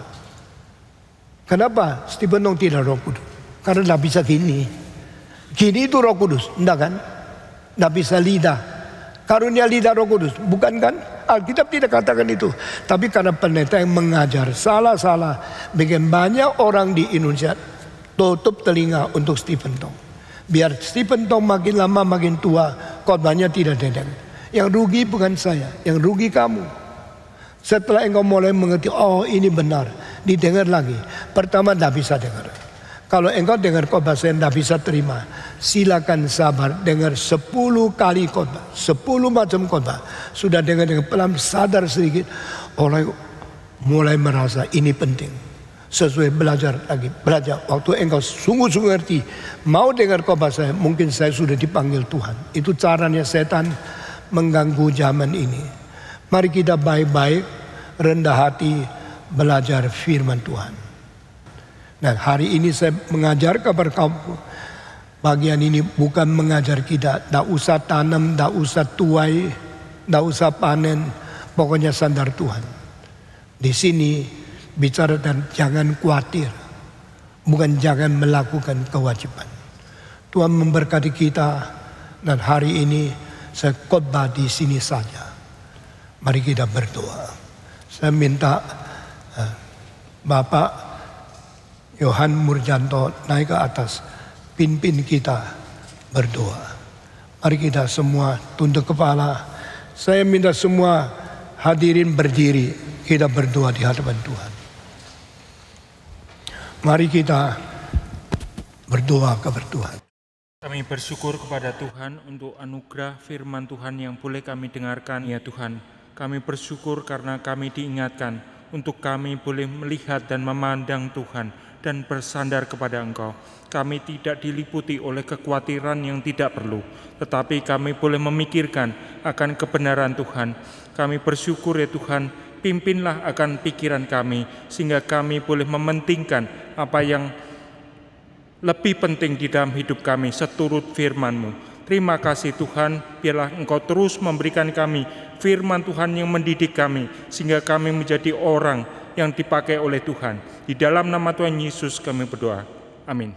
Kenapa Stephen Tong tidak Roh Kudus? Karena tidak bisa gini. Gini itu Roh Kudus, enggak kan? Tidak bisa lidah. Karunia lidah Roh Kudus, bukan kan? Alkitab tidak katakan itu. Tapi karena pendeta yang mengajar salah-salah, bikin banyak orang di Indonesia tutup telinga untuk Stephen Tong. Biar Stephen Tong makin lama makin tua, khotbahnya tidak dengar. Yang rugi bukan saya, yang rugi kamu. Setelah engkau mulai mengerti, oh ini benar, didengar lagi. Pertama tidak bisa dengar. Kalau engkau dengar khotbah saya tidak bisa terima, silakan sabar, dengar 10 kali khotbah, 10 macam khotbah. Sudah dengar dengan pelan, sadar sedikit, orang mulai merasa ini penting. Sesuai belajar lagi, belajar. Waktu engkau sungguh-sungguh ngerti, mau dengar khotbah saya, mungkin saya sudah dipanggil Tuhan. Itu caranya setan mengganggu zaman ini. Mari kita baik-baik, rendah hati, belajar firman Tuhan. Nah, hari ini saya mengajar kepada kamu. Bagian ini bukan mengajar kita, tidak usah tanam, tidak usah tuai, tidak usah panen, pokoknya sandar Tuhan. Di sini bicara dan jangan khawatir, bukan jangan melakukan kewajiban. Tuhan memberkati kita, dan hari ini saya khotbah di sini saja. Mari kita berdoa. Saya minta Bapak Yohan Murjanto naik ke atas, pimpin kita berdoa. Mari kita semua tunduk kepala. Saya minta semua hadirin berdiri, kita berdoa di hadapan Tuhan. Mari kita berdoa kepada Tuhan. Kami bersyukur kepada Tuhan untuk anugerah firman Tuhan yang boleh kami dengarkan, ya Tuhan. Kami bersyukur karena kami diingatkan untuk kami boleh melihat dan memandang Tuhan dan bersandar kepada Engkau. Kami tidak diliputi oleh kekhawatiran yang tidak perlu, tetapi kami boleh memikirkan akan kebenaran Tuhan. Kami bersyukur ya Tuhan, pimpinlah akan pikiran kami, sehingga kami boleh mementingkan apa yang lebih penting di dalam hidup kami seturut firman-Mu. Terima kasih Tuhan, biarlah Engkau terus memberikan kami firman Tuhan yang mendidik kami, sehingga kami menjadi orang yang dipakai oleh Tuhan. Di dalam nama Tuhan Yesus kami berdoa. Amin.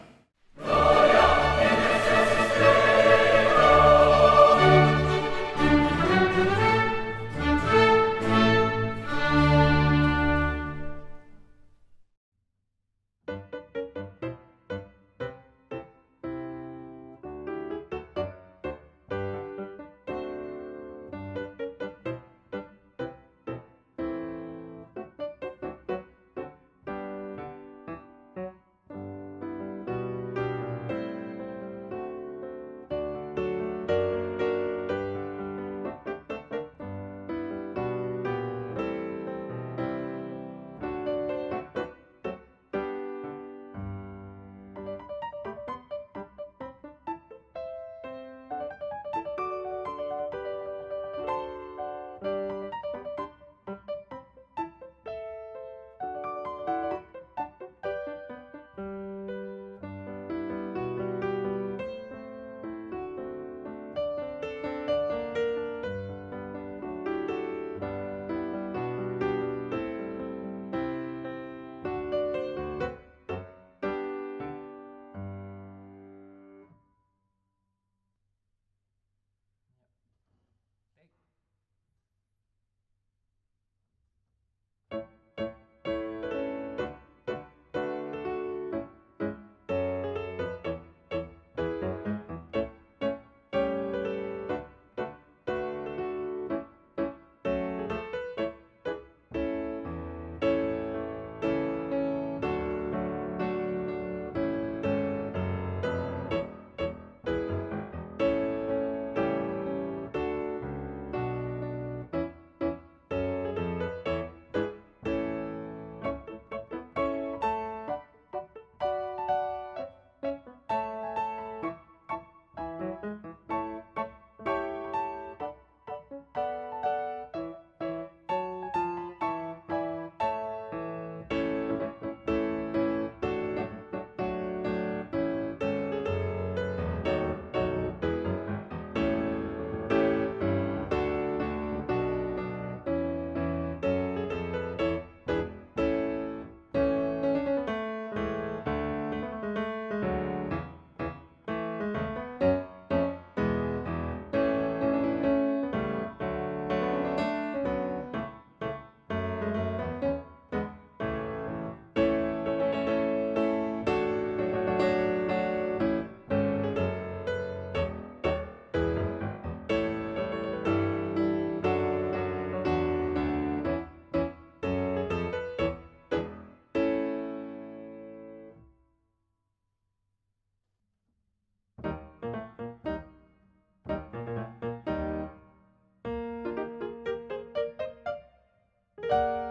Tuhan.